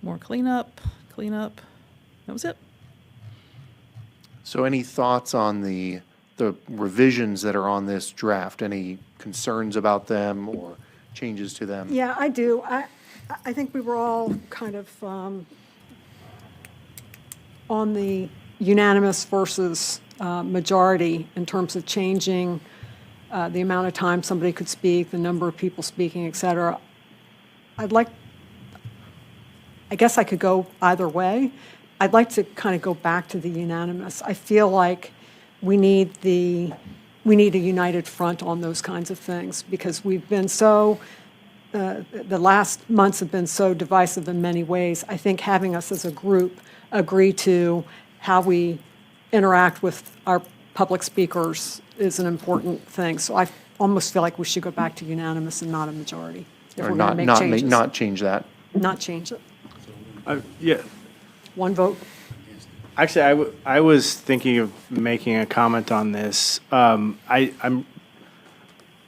More cleanup. That was it. So any thoughts on the revisions that are on this draft? Any concerns about them or changes to them? Yeah, I do. I think we were all kind of on the unanimous versus majority in terms of changing the amount of time somebody could speak, the number of people speaking, et cetera. I guess I could go either way. I'd like to kind of go back to the unanimous. I feel like we need a united front on those kinds of things, because we've been so, the last months have been so divisive in many ways. I think having us as a group agree to how we interact with our public speakers is an important thing. So I almost feel like we should go back to unanimous and not a majority if Or we're going to make changes. not change that? Not change it. Yeah, One vote. actually, I was thinking of making a comment on this. I'm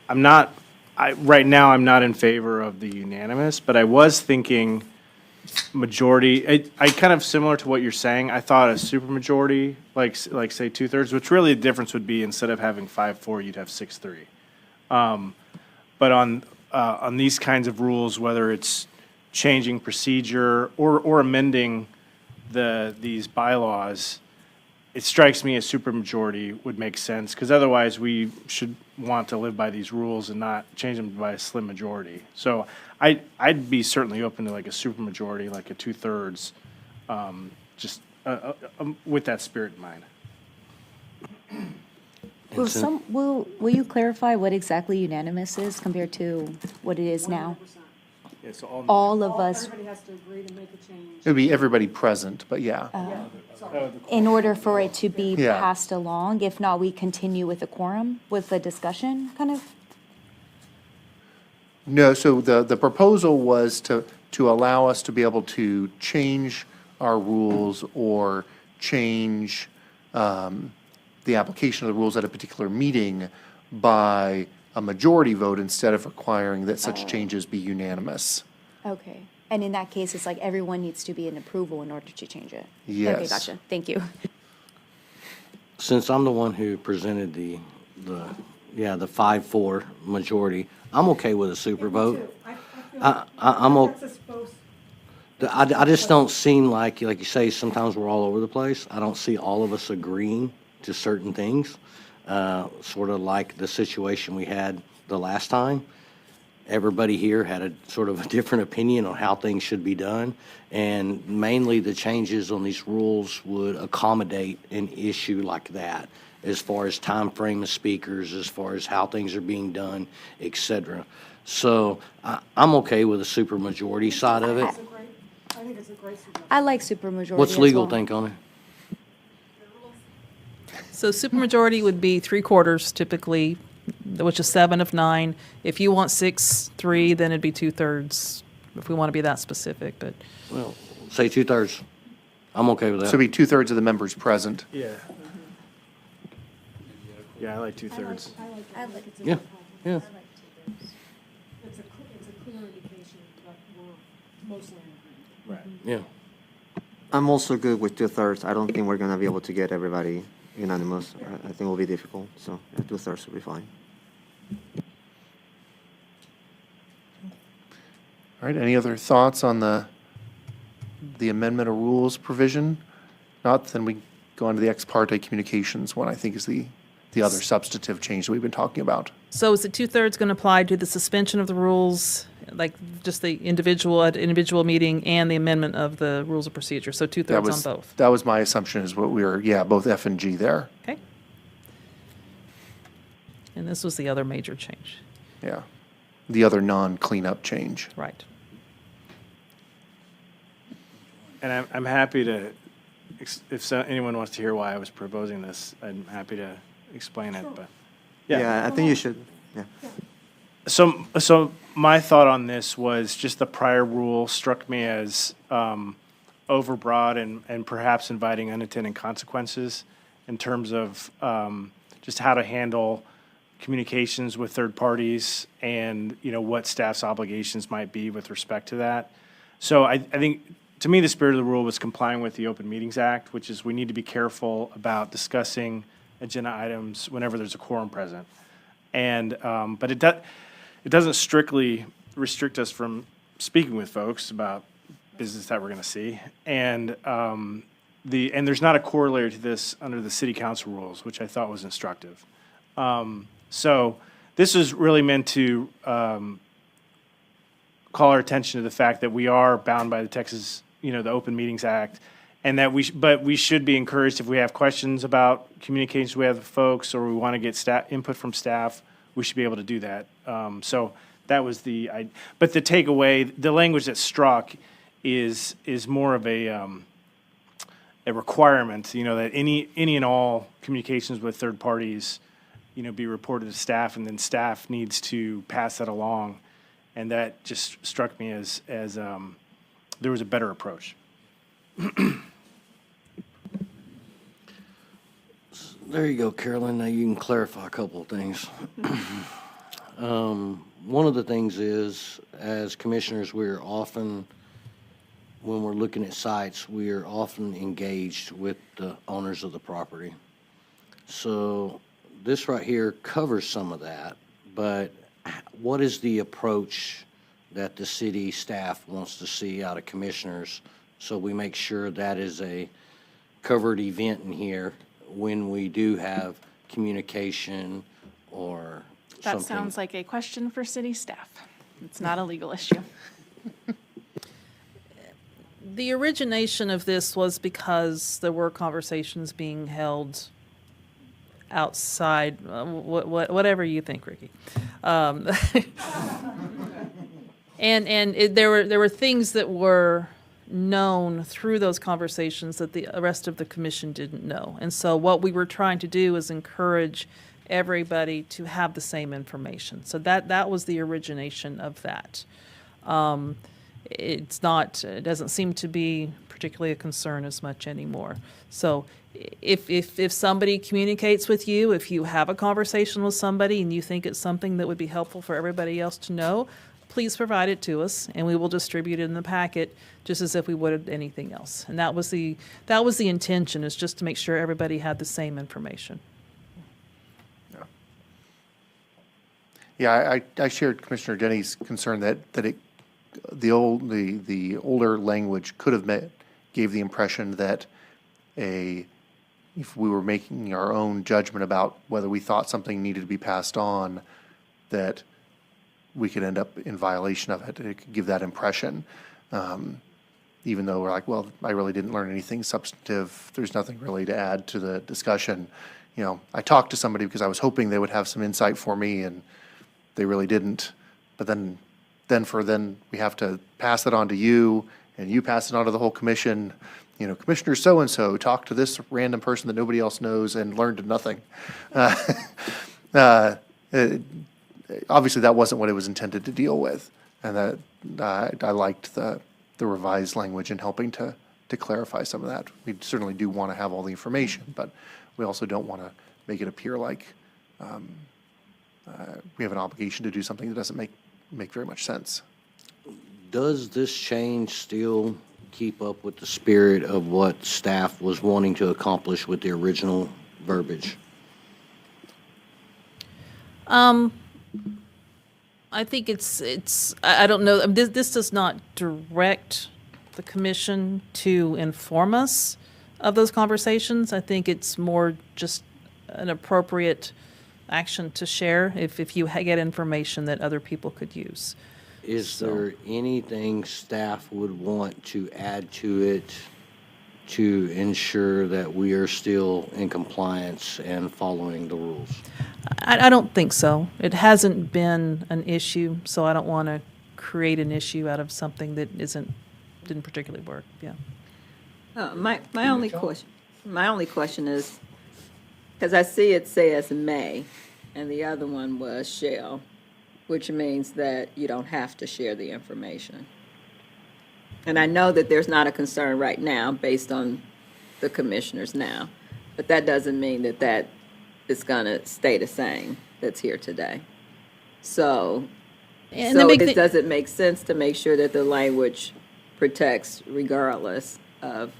not, right now, I'm not in favor of the unanimous, but I was thinking majority. I kind of similar to what you're saying. I thought a supermajority, like say 2/3, which really the difference would be instead of having 5-4, you'd have 6-3. But on these kinds of rules, whether it's changing procedure or amending these bylaws, it strikes me a supermajority would make sense, because otherwise we should want to live by these rules and not change them by a slim majority. So I'd be certainly open to like a supermajority, like a 2/3, just with that spirit in mind. Will you clarify what exactly unanimous is compared to what it is now? Yeah, so All of us, Everybody has to agree to make a change. It would be everybody present, but yeah. in order for it to be Yeah. passed along, if not, we continue with the quorum, with the discussion, kind of? No, so the proposal was to allow us to be able to change our rules or change the application of the rules at a particular meeting by a majority vote instead of requiring that such changes be unanimous. Okay. And in that case, it's like everyone needs to be in approval in order to change it? Okay, Yes. gotcha. Thank you. Since I'm the one who presented the 5-4 majority, I'm okay with a super vote. I'm okay. I just don't seem like you say, sometimes we're all over the place. I don't see all of us agreeing to certain things, sort of like the situation we had the last time. Everybody here had a sort of a different opinion on how things should be done, and mainly the changes on these rules would accommodate an issue like that, as far as time frame of speakers, as far as how things are being done, et cetera. So I'm okay with the supermajority side of it. I think it's a great suggestion. I like supermajority What's as legal well. think on it? So supermajority would be 3/4 typically, which is 7 of 9. If you want 6/3, then it'd be 2/3, if we want to be that specific, but. Well, say 2/3. I'm okay with that. So it'd be 2/3 of the members present. Yeah. Yeah, I like 2/3. I like Yeah, yeah. It's a clear indication that we're mostly in agreement. Right. Yeah. I'm also good with 2/3. I don't think we're gonna be able to get everybody unanimous. I think it will be difficult, so 2/3 will be fine. All right, any other thoughts on the amendment of rules provision? Not, then we go on to the ex parte communications one, I think is the other substantive change that we've been talking about. So is the 2/3 going to apply to the suspension of the rules, like just the individual meeting and the amendment of the rules of procedure? So 2/3 on both? That was my assumption is what we were, both F and G there. Okay. And this was the other major change. Yeah. The other non-cleanup change. Right. And I'm happy to, if anyone wants to hear why I was proposing this, I'm happy to explain it, but. Yeah, I think you should, yeah. So my thought on this was just the prior rule struck me as overbroad and perhaps inviting unintended consequences in terms of just how to handle communications with third parties and, what staff's obligations might be with respect to that. So I think, to me, the spirit of the rule was complying with the Open Meetings Act, which is we need to be careful about discussing agenda items whenever there's a quorum present. And, but it doesn't strictly restrict us from speaking with folks about business that we're going to see. And, and there's not a corollary to this under the city council rules, which I thought was instructive. So this is really meant to call our attention to the fact that we are bound by the Texas, the Open Meetings Act, and that but we should be encouraged if we have questions about communications we have with folks or we want to get input from staff, we should be able to do that. So that was but the takeaway, the language that's struck is more of a requirement, that any and all communications with third parties, be reported to staff, and then staff needs to pass that along. And that just struck me as there was a better approach. There you go, Carolyn. Now you can clarify a couple of things. One of the things is, as commissioners, we're often, when we're looking at sites, we are often engaged with the owners of the property. So this right here covers some of that, but what is the approach that the city staff wants to see out of commissioners, so we make sure that is a covered event in here when we do have communication or something? That sounds like a question for city staff. It's not a legal issue. The origination of this was because there were conversations being held outside, whatever you think, Ricky. There were things that were known through those conversations that the rest of the commission didn't know. And so what we were trying to do is encourage everybody to have the same information. So that was the origination of that. It doesn't seem to be particularly a concern as much anymore. So if somebody communicates with you, if you have a conversation with somebody and you think it's something that would be helpful for everybody else to know, please provide it to us, and we will distribute it in the packet just as if we would anything else. And that was the intention, is just to make sure everybody had the same information. Yeah, I shared Commissioner Denny's concern that it the older language could have gave the impression that if we were making our own judgment about whether we thought something needed to be passed on, that we could end up in violation of it. It could give that impression. Even though we're like, well, I really didn't learn anything substantive. There's nothing really to add to the discussion. You know, I talked to somebody because I was hoping they would have some insight for me, and they really didn't. But then we have to pass it on to you, and you pass it on to the whole commission. You know, Commissioner so-and-so talked to this random person that nobody else knows and learned nothing. Obviously, that wasn't what it was intended to deal with, and that I liked the revised language in helping to clarify some of that. We certainly do want to have all the information, but we also don't want to make it appear like we have an obligation to do something that doesn't make very much sense. Does this change still keep up with the spirit of what staff was wanting to accomplish with the original verbiage? I think I don't know, this does not direct the commission to inform us of those conversations. I think it's more just an appropriate action to share if you get information that other people could use. Is there anything staff would want to add to it to ensure that we are still in compliance and following the rules? I don't think so. It hasn't been an issue, so I don't want to create an issue out of something that didn't particularly work. Yeah. My only question is, because I see it says may, and the other one was shall, which means that you don't have to share the information. And I know that there's not a concern right now based on the commissioners now, but that doesn't mean that is going to stay the same that's here today. So does it make sense to make sure that the language protects regardless of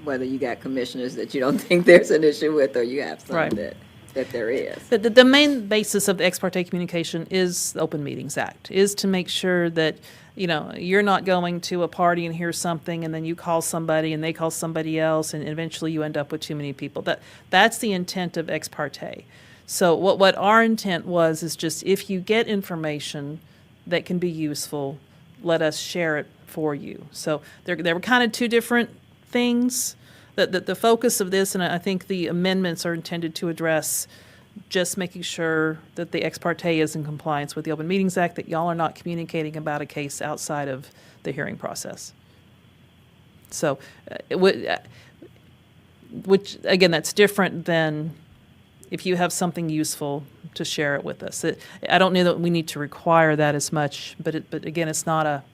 whether you got commissioners that you don't think there's an issue with or you have some Right. that there is? The main basis of the ex parte communication is the Open Meetings Act, is to make sure that, you're not going to a party and hear something and then you call somebody and they call somebody else and eventually you end up with too many people. That's the intent of ex parte. So what our intent was is just if you get information that can be useful, let us share it for you. So there were kind of two different things. The focus of this, and I think the amendments are intended to address just making sure that the ex parte is in compliance with the Open Meetings Act, that y'all are not communicating about a case outside of the hearing process. So, which, again, that's different than if you have something useful to share it with us. I don't know that we need to require that as much, but again, it's not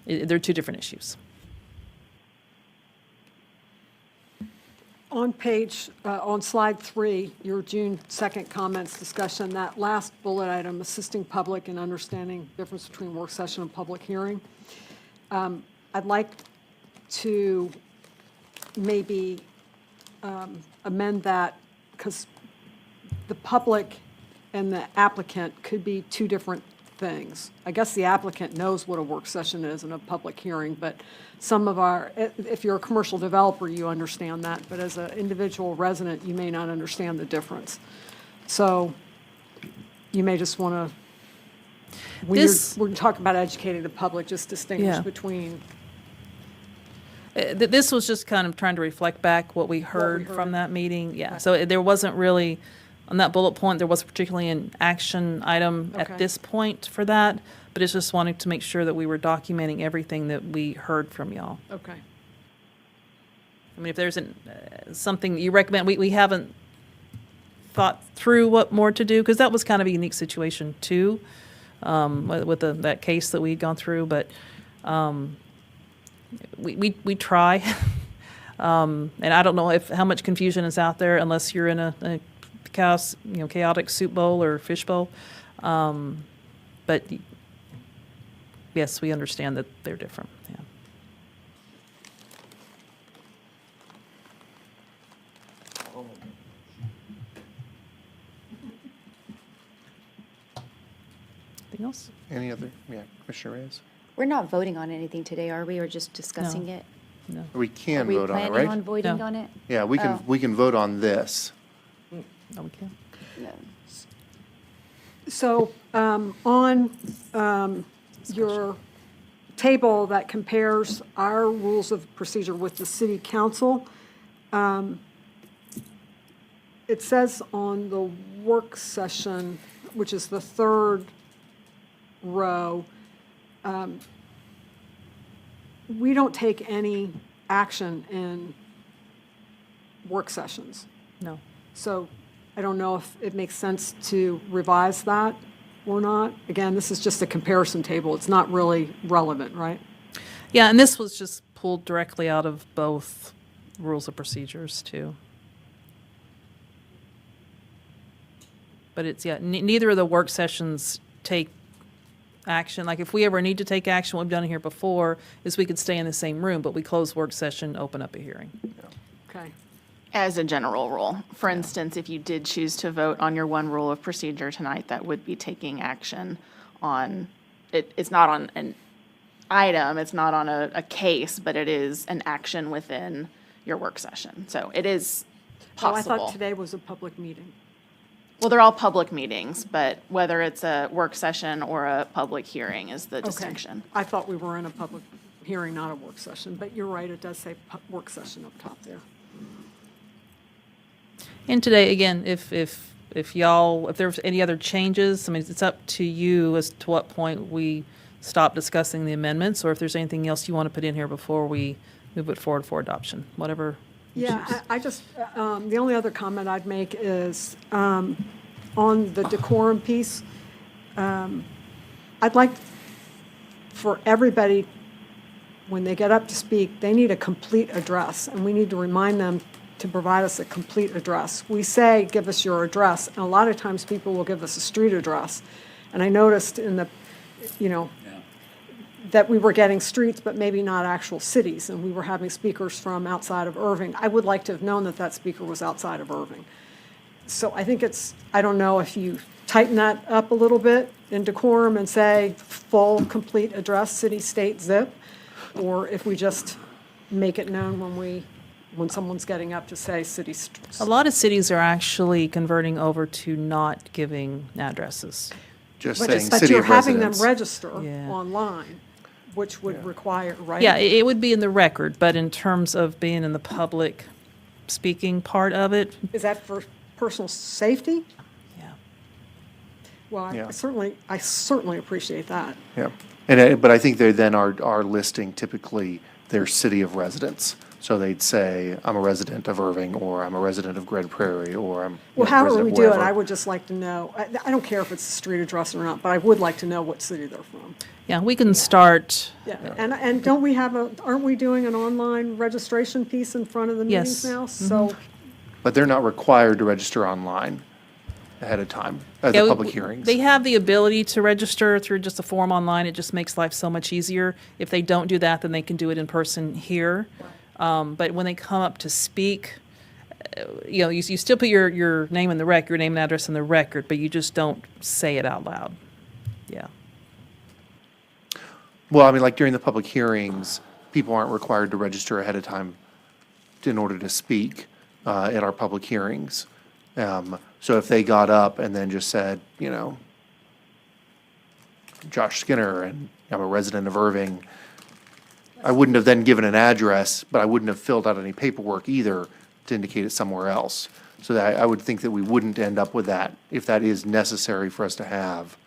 they're two different issues. On slide 3, your June 2nd comments discussion, that last bullet item, assisting public in understanding the difference between work session and public hearing. I'd like to maybe amend that because the public and the applicant could be two different things. I guess the applicant knows what a work session is and a public hearing, but if you're a commercial developer, you understand that, but as an individual resident, you may not understand the difference. So you may just want to, we're talking about educating the public, just distinguish between. This was just kind of trying to reflect back what we heard from that meeting. Yeah, so there wasn't really, on that bullet point, there wasn't particularly an action item at this point for that, but it's just wanting to make sure that we were documenting everything that we heard from y'all. Okay. I mean, if there's something you recommend, we haven't thought through what more to do, because that was kind of a unique situation too, with that case that we'd gone through, but we try. And I don't know how much confusion is out there unless you're in a chaotic soup bowl or fish bowl. But yes, we understand that they're different. Yeah. Anything else? Any other? Yeah, Commissioner Reyes. We're not voting on anything today, are we, or just discussing it? No. We can Are we vote on it, planning on right? voting No. on it? Yeah, we can vote on this. No, we can't. No. So on your table that compares our rules of procedure with the city council, it says on the work session, which is the third row, we don't take any action in work sessions. No. So I don't know if it makes sense to revise that or not. Again, this is just a comparison table. It's not really relevant, right? Yeah, and this was just pulled directly out of both rules of procedures, too. But it's, yeah, neither of the work sessions take action. Like, if we ever need to take action, what we've done here before is we could stay in the same room, but we close work session, open up a hearing. Okay. As a general rule. For instance, if you did choose to vote on your one rule of procedure tonight, that would be taking action on, it's not on an item, it's not on a case, but it is an action within your work session. So it is Oh, I possible. thought today was a public meeting. Well, they're all public meetings, but whether it's a work session or a public hearing is the Okay. distinction. I thought we were in a public hearing, not a work session, but you're right, it does say work session up top there. And today, again, if there's any other changes, I mean, it's up to you as to what point we stop discussing the amendments, or if there's anything else you want to put in here before we move it forward for adoption, whatever you choose. Yeah, I just, the only other comment I'd make is on the decorum piece, I'd like for everybody, when they get up to speak, they need a complete address, and we need to remind them to provide us a complete address. We say, give us your address, and a lot of times people will give us a street address. And I noticed in the, that we were getting streets, but maybe not actual cities, and we were having speakers from outside of Irving. I would like to have known that that speaker was outside of Irving. So I think it's, I don't know if you tighten that up a little bit in decorum and say full, complete address, city, state, zip, or if we just make it known when someone's getting up to say city. A lot of cities are actually converting over to not giving addresses. Just But saying but city you're of having them residence. register Yeah. online, which would require, right? Yeah, it would be in the record, but in terms of being in the public speaking part of it, Is that for personal safety? yeah. Well, Yeah. I certainly appreciate that. Yeah, and, but I think they then are listing typically their city of residence. So they'd say, I'm a resident of Irving, or I'm a resident of Grand Prairie, or I'm. Well, you know, however we resident do it, wherever. I would just like to know, I don't care if it's a street address or not, but I would like to know what city they're from. Yeah, we can start, Yeah, and don't we have aren't we doing an online registration piece in front of the meetings Yes. now? So, But they're not required to register online ahead of time, at Yeah, the we- public hearings. They have the ability to register through just a form online. It just makes life so much easier. If they don't do that, then they can do it in person here. But when they come up to speak, you still put your name in the record, your name and address in the record, but you just don't say it out loud. Yeah. Well, I mean, like during the public hearings, people aren't required to register ahead of time in order to speak at our public hearings. So if they got up and then just said, Josh Skinner, and I'm a resident of Irving, I wouldn't have then given an address, but I wouldn't have filled out any paperwork either to indicate it somewhere else. So that I would think that we wouldn't end up with that. If that is necessary for us to have,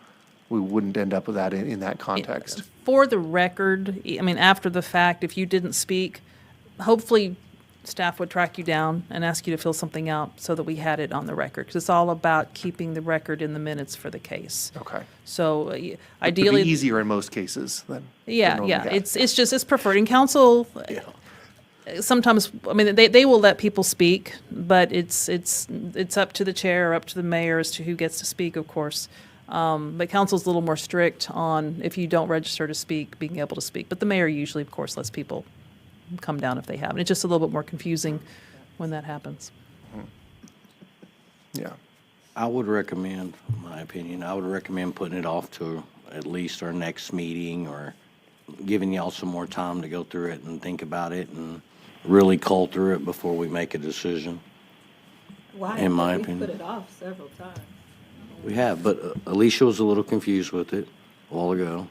we wouldn't end up with that in that context. For the record, I mean, after the fact, if you didn't speak, hopefully staff would track you down and ask you to fill something out so that we had it on the record. Because it's all about keeping the record in the minutes for the case. Okay. So It ideally. would be easier in most cases than. Yeah, than yeah, normally. it's preferred in council. Sometimes, I mean, they will let people speak, but it's up to the chair or up to the mayor as to who gets to speak, of course. But council's a little more strict on if you don't register to speak, being able to speak. But the mayor usually, of course, lets people come down if they have. And it's just a little bit more confusing when that happens. Yeah. I would recommend, in my opinion, I would recommend putting it off to at least our next meeting or giving y'all some more time to go through it and think about it and really cull through it before we make a decision. Why? In my We opinion. put it off several times. We have, but Alicia was a little confused with it a while ago.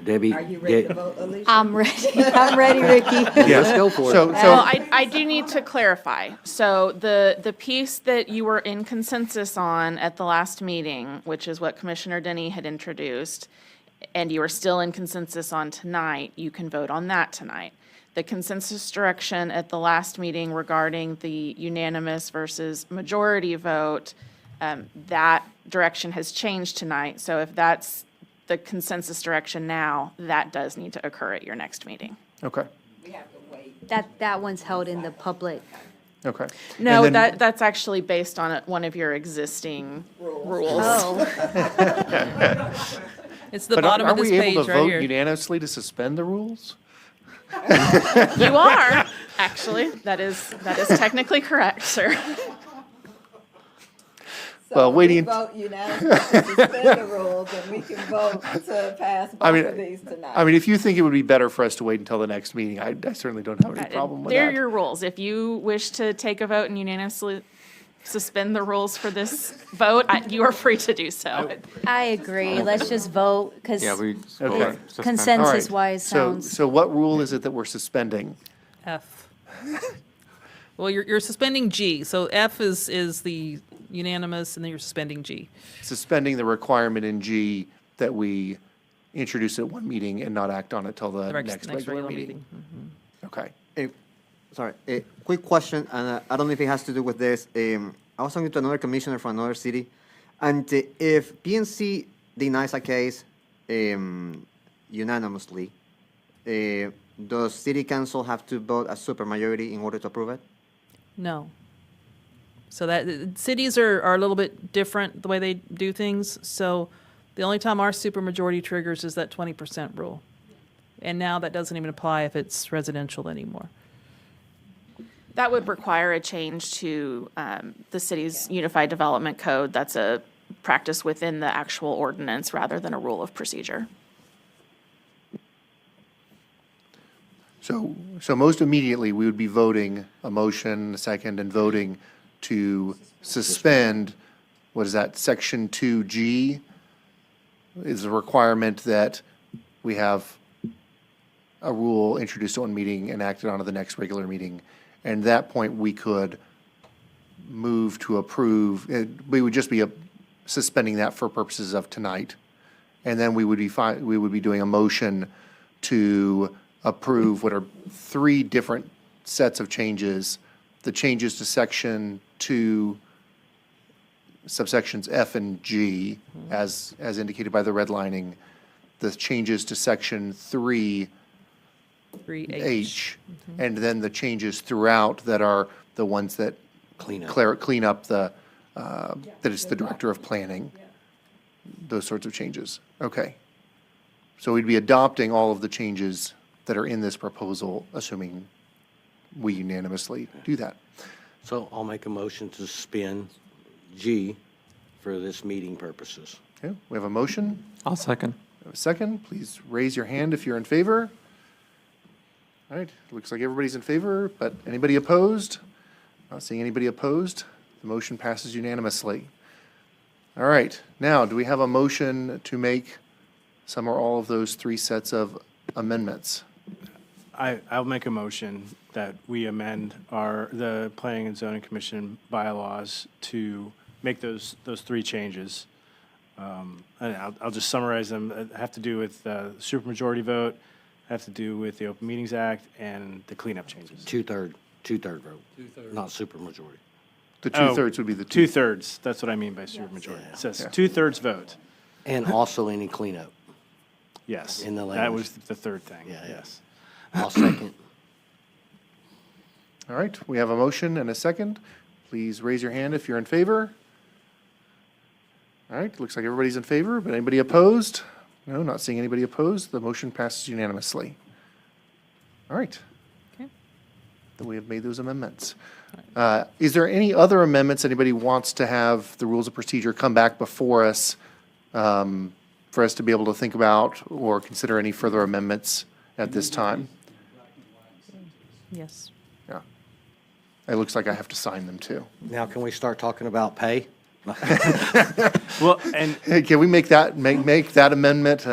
Debbie. Are you ready to vote, Alicia? I'm ready. I'm ready, Ricky. Yeah, let's go for it. Well, I do need to clarify. So the piece that you were in consensus on at the last meeting, which is what Commissioner Denny had introduced, and you are still in consensus on tonight, you can vote on that tonight. The consensus direction at the last meeting regarding the unanimous versus majority vote, that direction has changed tonight. So if that's the consensus direction now, that does need to occur at your next meeting. Okay, That one's held in the public. okay. No, And then- that's actually based on one of your existing rules. Oh, It's the But bottom of aren't this we page able to right vote here. unanimously to suspend the rules? You are, actually. That is technically correct, sir. Well, waiting- vote unanimously to suspend the rules, and we can vote to pass I both mean, of these tonight. I mean, if you think it would be better for us to wait until the next meeting, I certainly don't have any problem with They're that. your rules. If you wish to take a vote and unanimously suspend the rules for this vote, you are free to do so. I agree. Let's just vote because Yeah, we. Okay. vote, suspend. All right. consensus-wise So, sounds. so what rule is it that we're suspending? F. Well, you're suspending G, so F is the unanimous, and then you're suspending G. Suspending the requirement in G that we introduce it at one meeting and not act on it till the The next next regular regular meeting. Okay. Sorry, a quick question, and I don't know if it has to do with this. I was talking to another commissioner from another city, and if PNC denies a case unanimously, does city council have to vote a supermajority in order to approve it? No. So that, cities are a little bit different the way they do things, so the only time our supermajority triggers is that 20% rule. And now that doesn't even apply if it's residential anymore. That would require a change to the city's Unified Development Code. That's a practice within the actual ordinance rather than a rule of procedure. So most immediately, we would be voting a motion, a second, and voting to suspend, what is that, Section 2G? Is a requirement that we have a rule introduced at one meeting and acted on at the next regular meeting. And at that point, we could move to approve, we would just be suspending that for purposes of tonight. And then we would be doing a motion to approve what are three different sets of changes. The changes to Section 2, subsections F and G, as indicated by the redlining. The changes to Section 3, 3H. H, and then the changes throughout that are the ones that Clean up. clean up the, that it's the director of planning. Those sorts of changes. Okay. So we'd be adopting all of the changes that are in this proposal, assuming we unanimously do that. So I'll make a motion to suspend G for this meeting purposes. Okay, we have a motion. I'll second. We have a second. Please raise your hand if you're in favor. All right, looks like everybody's in favor, but anybody opposed? Not seeing anybody opposed. The motion passes unanimously. All right, now, do we have a motion to make some or all of those three sets of amendments? I'll make a motion that we amend the Planning and Zoning Commission bylaws to make those three changes. And I'll just summarize them. It have to do with supermajority vote, have to do with the Open Meetings Act, and the cleanup changes. Two-third vote, not supermajority. The two-thirds would be the two. Two-thirds, that's what I mean by supermajority. It says Yeah. two-thirds vote, And also any cleanup. yes. In the That language. was the third thing, Yeah, yeah. yes. I'll second. All right, we have a motion and a second. Please raise your hand if you're in favor. All right, looks like everybody's in favor, but anybody opposed? No, not seeing anybody opposed. The motion passes unanimously. All right. Okay. Then we have made those amendments. Is there any other amendments anybody wants to have the rules of procedure come back before us for us to be able to think about or consider any further amendments at this time. Yes. Yeah. It looks like I have to sign them too. Now, can we start talking about pay? Well, and Hey, can we make that amendment, by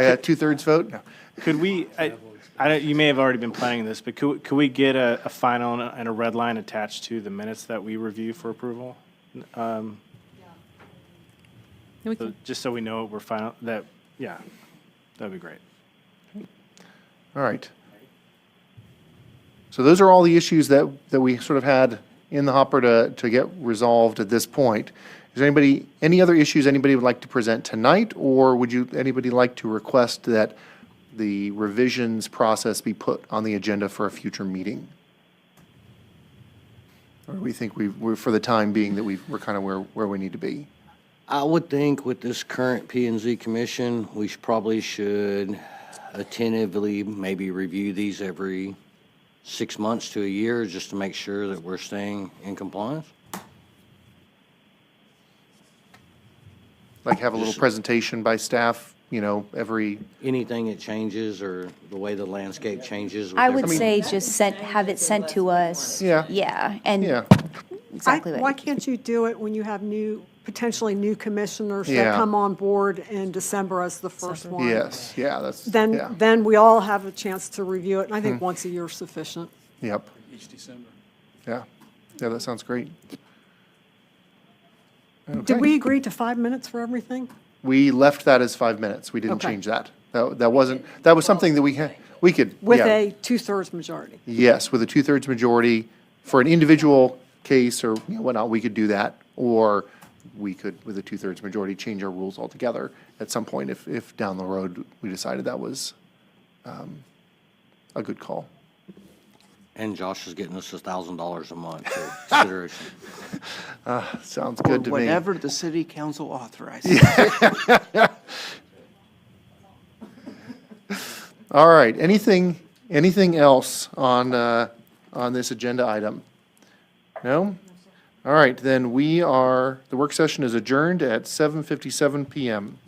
a 2/3 vote? No. could we, you may have already been planning this, but could we get a final and a red line attached to the minutes that we review for approval? We can- Just so we know we're final, yeah, that'd be great. All right. So those are all the issues that we sort of had in the hopper to get resolved at this point. Is there any other issues anybody would like to present tonight, or would anybody like to request that the revisions process be put on the agenda for a future meeting? Or we think we're for the time being that we're kind of where we need to be? I would think with this current P and Z commission, we probably should attentively maybe review these every 6 months to a year, just to make sure that we're staying in compliance. Like have a little Just- presentation by staff, every, Anything that changes or the way the landscape changes. with I would everything. say just have it sent to us. Yeah. Yeah, and yeah. exactly Why what. can't you do it when you have potentially new commissioners that Yeah. come on board in December as the first one? Yes, yeah, that's, yeah, Then we all have a chance to review it, and I think once a year is sufficient. yep, Each December. yeah. Yeah, that sounds great. Did Okay. we agree to 5 minutes for everything? We left that as 5 minutes. We didn't Okay. change that. That was something that we could, With yeah. a 2/3 majority? Yes, with a 2/3 majority. For an individual case or whatnot, we could do that. Or we could, with a 2/3 majority, change our rules altogether at some point if down the road we decided that was a good call. And Josh is getting us $1,000 a month for consideration. Sounds good to me. Whatever the city council authorizes. All right, anything else on this agenda item? No? All right, then the work session is adjourned at 7:57 PM.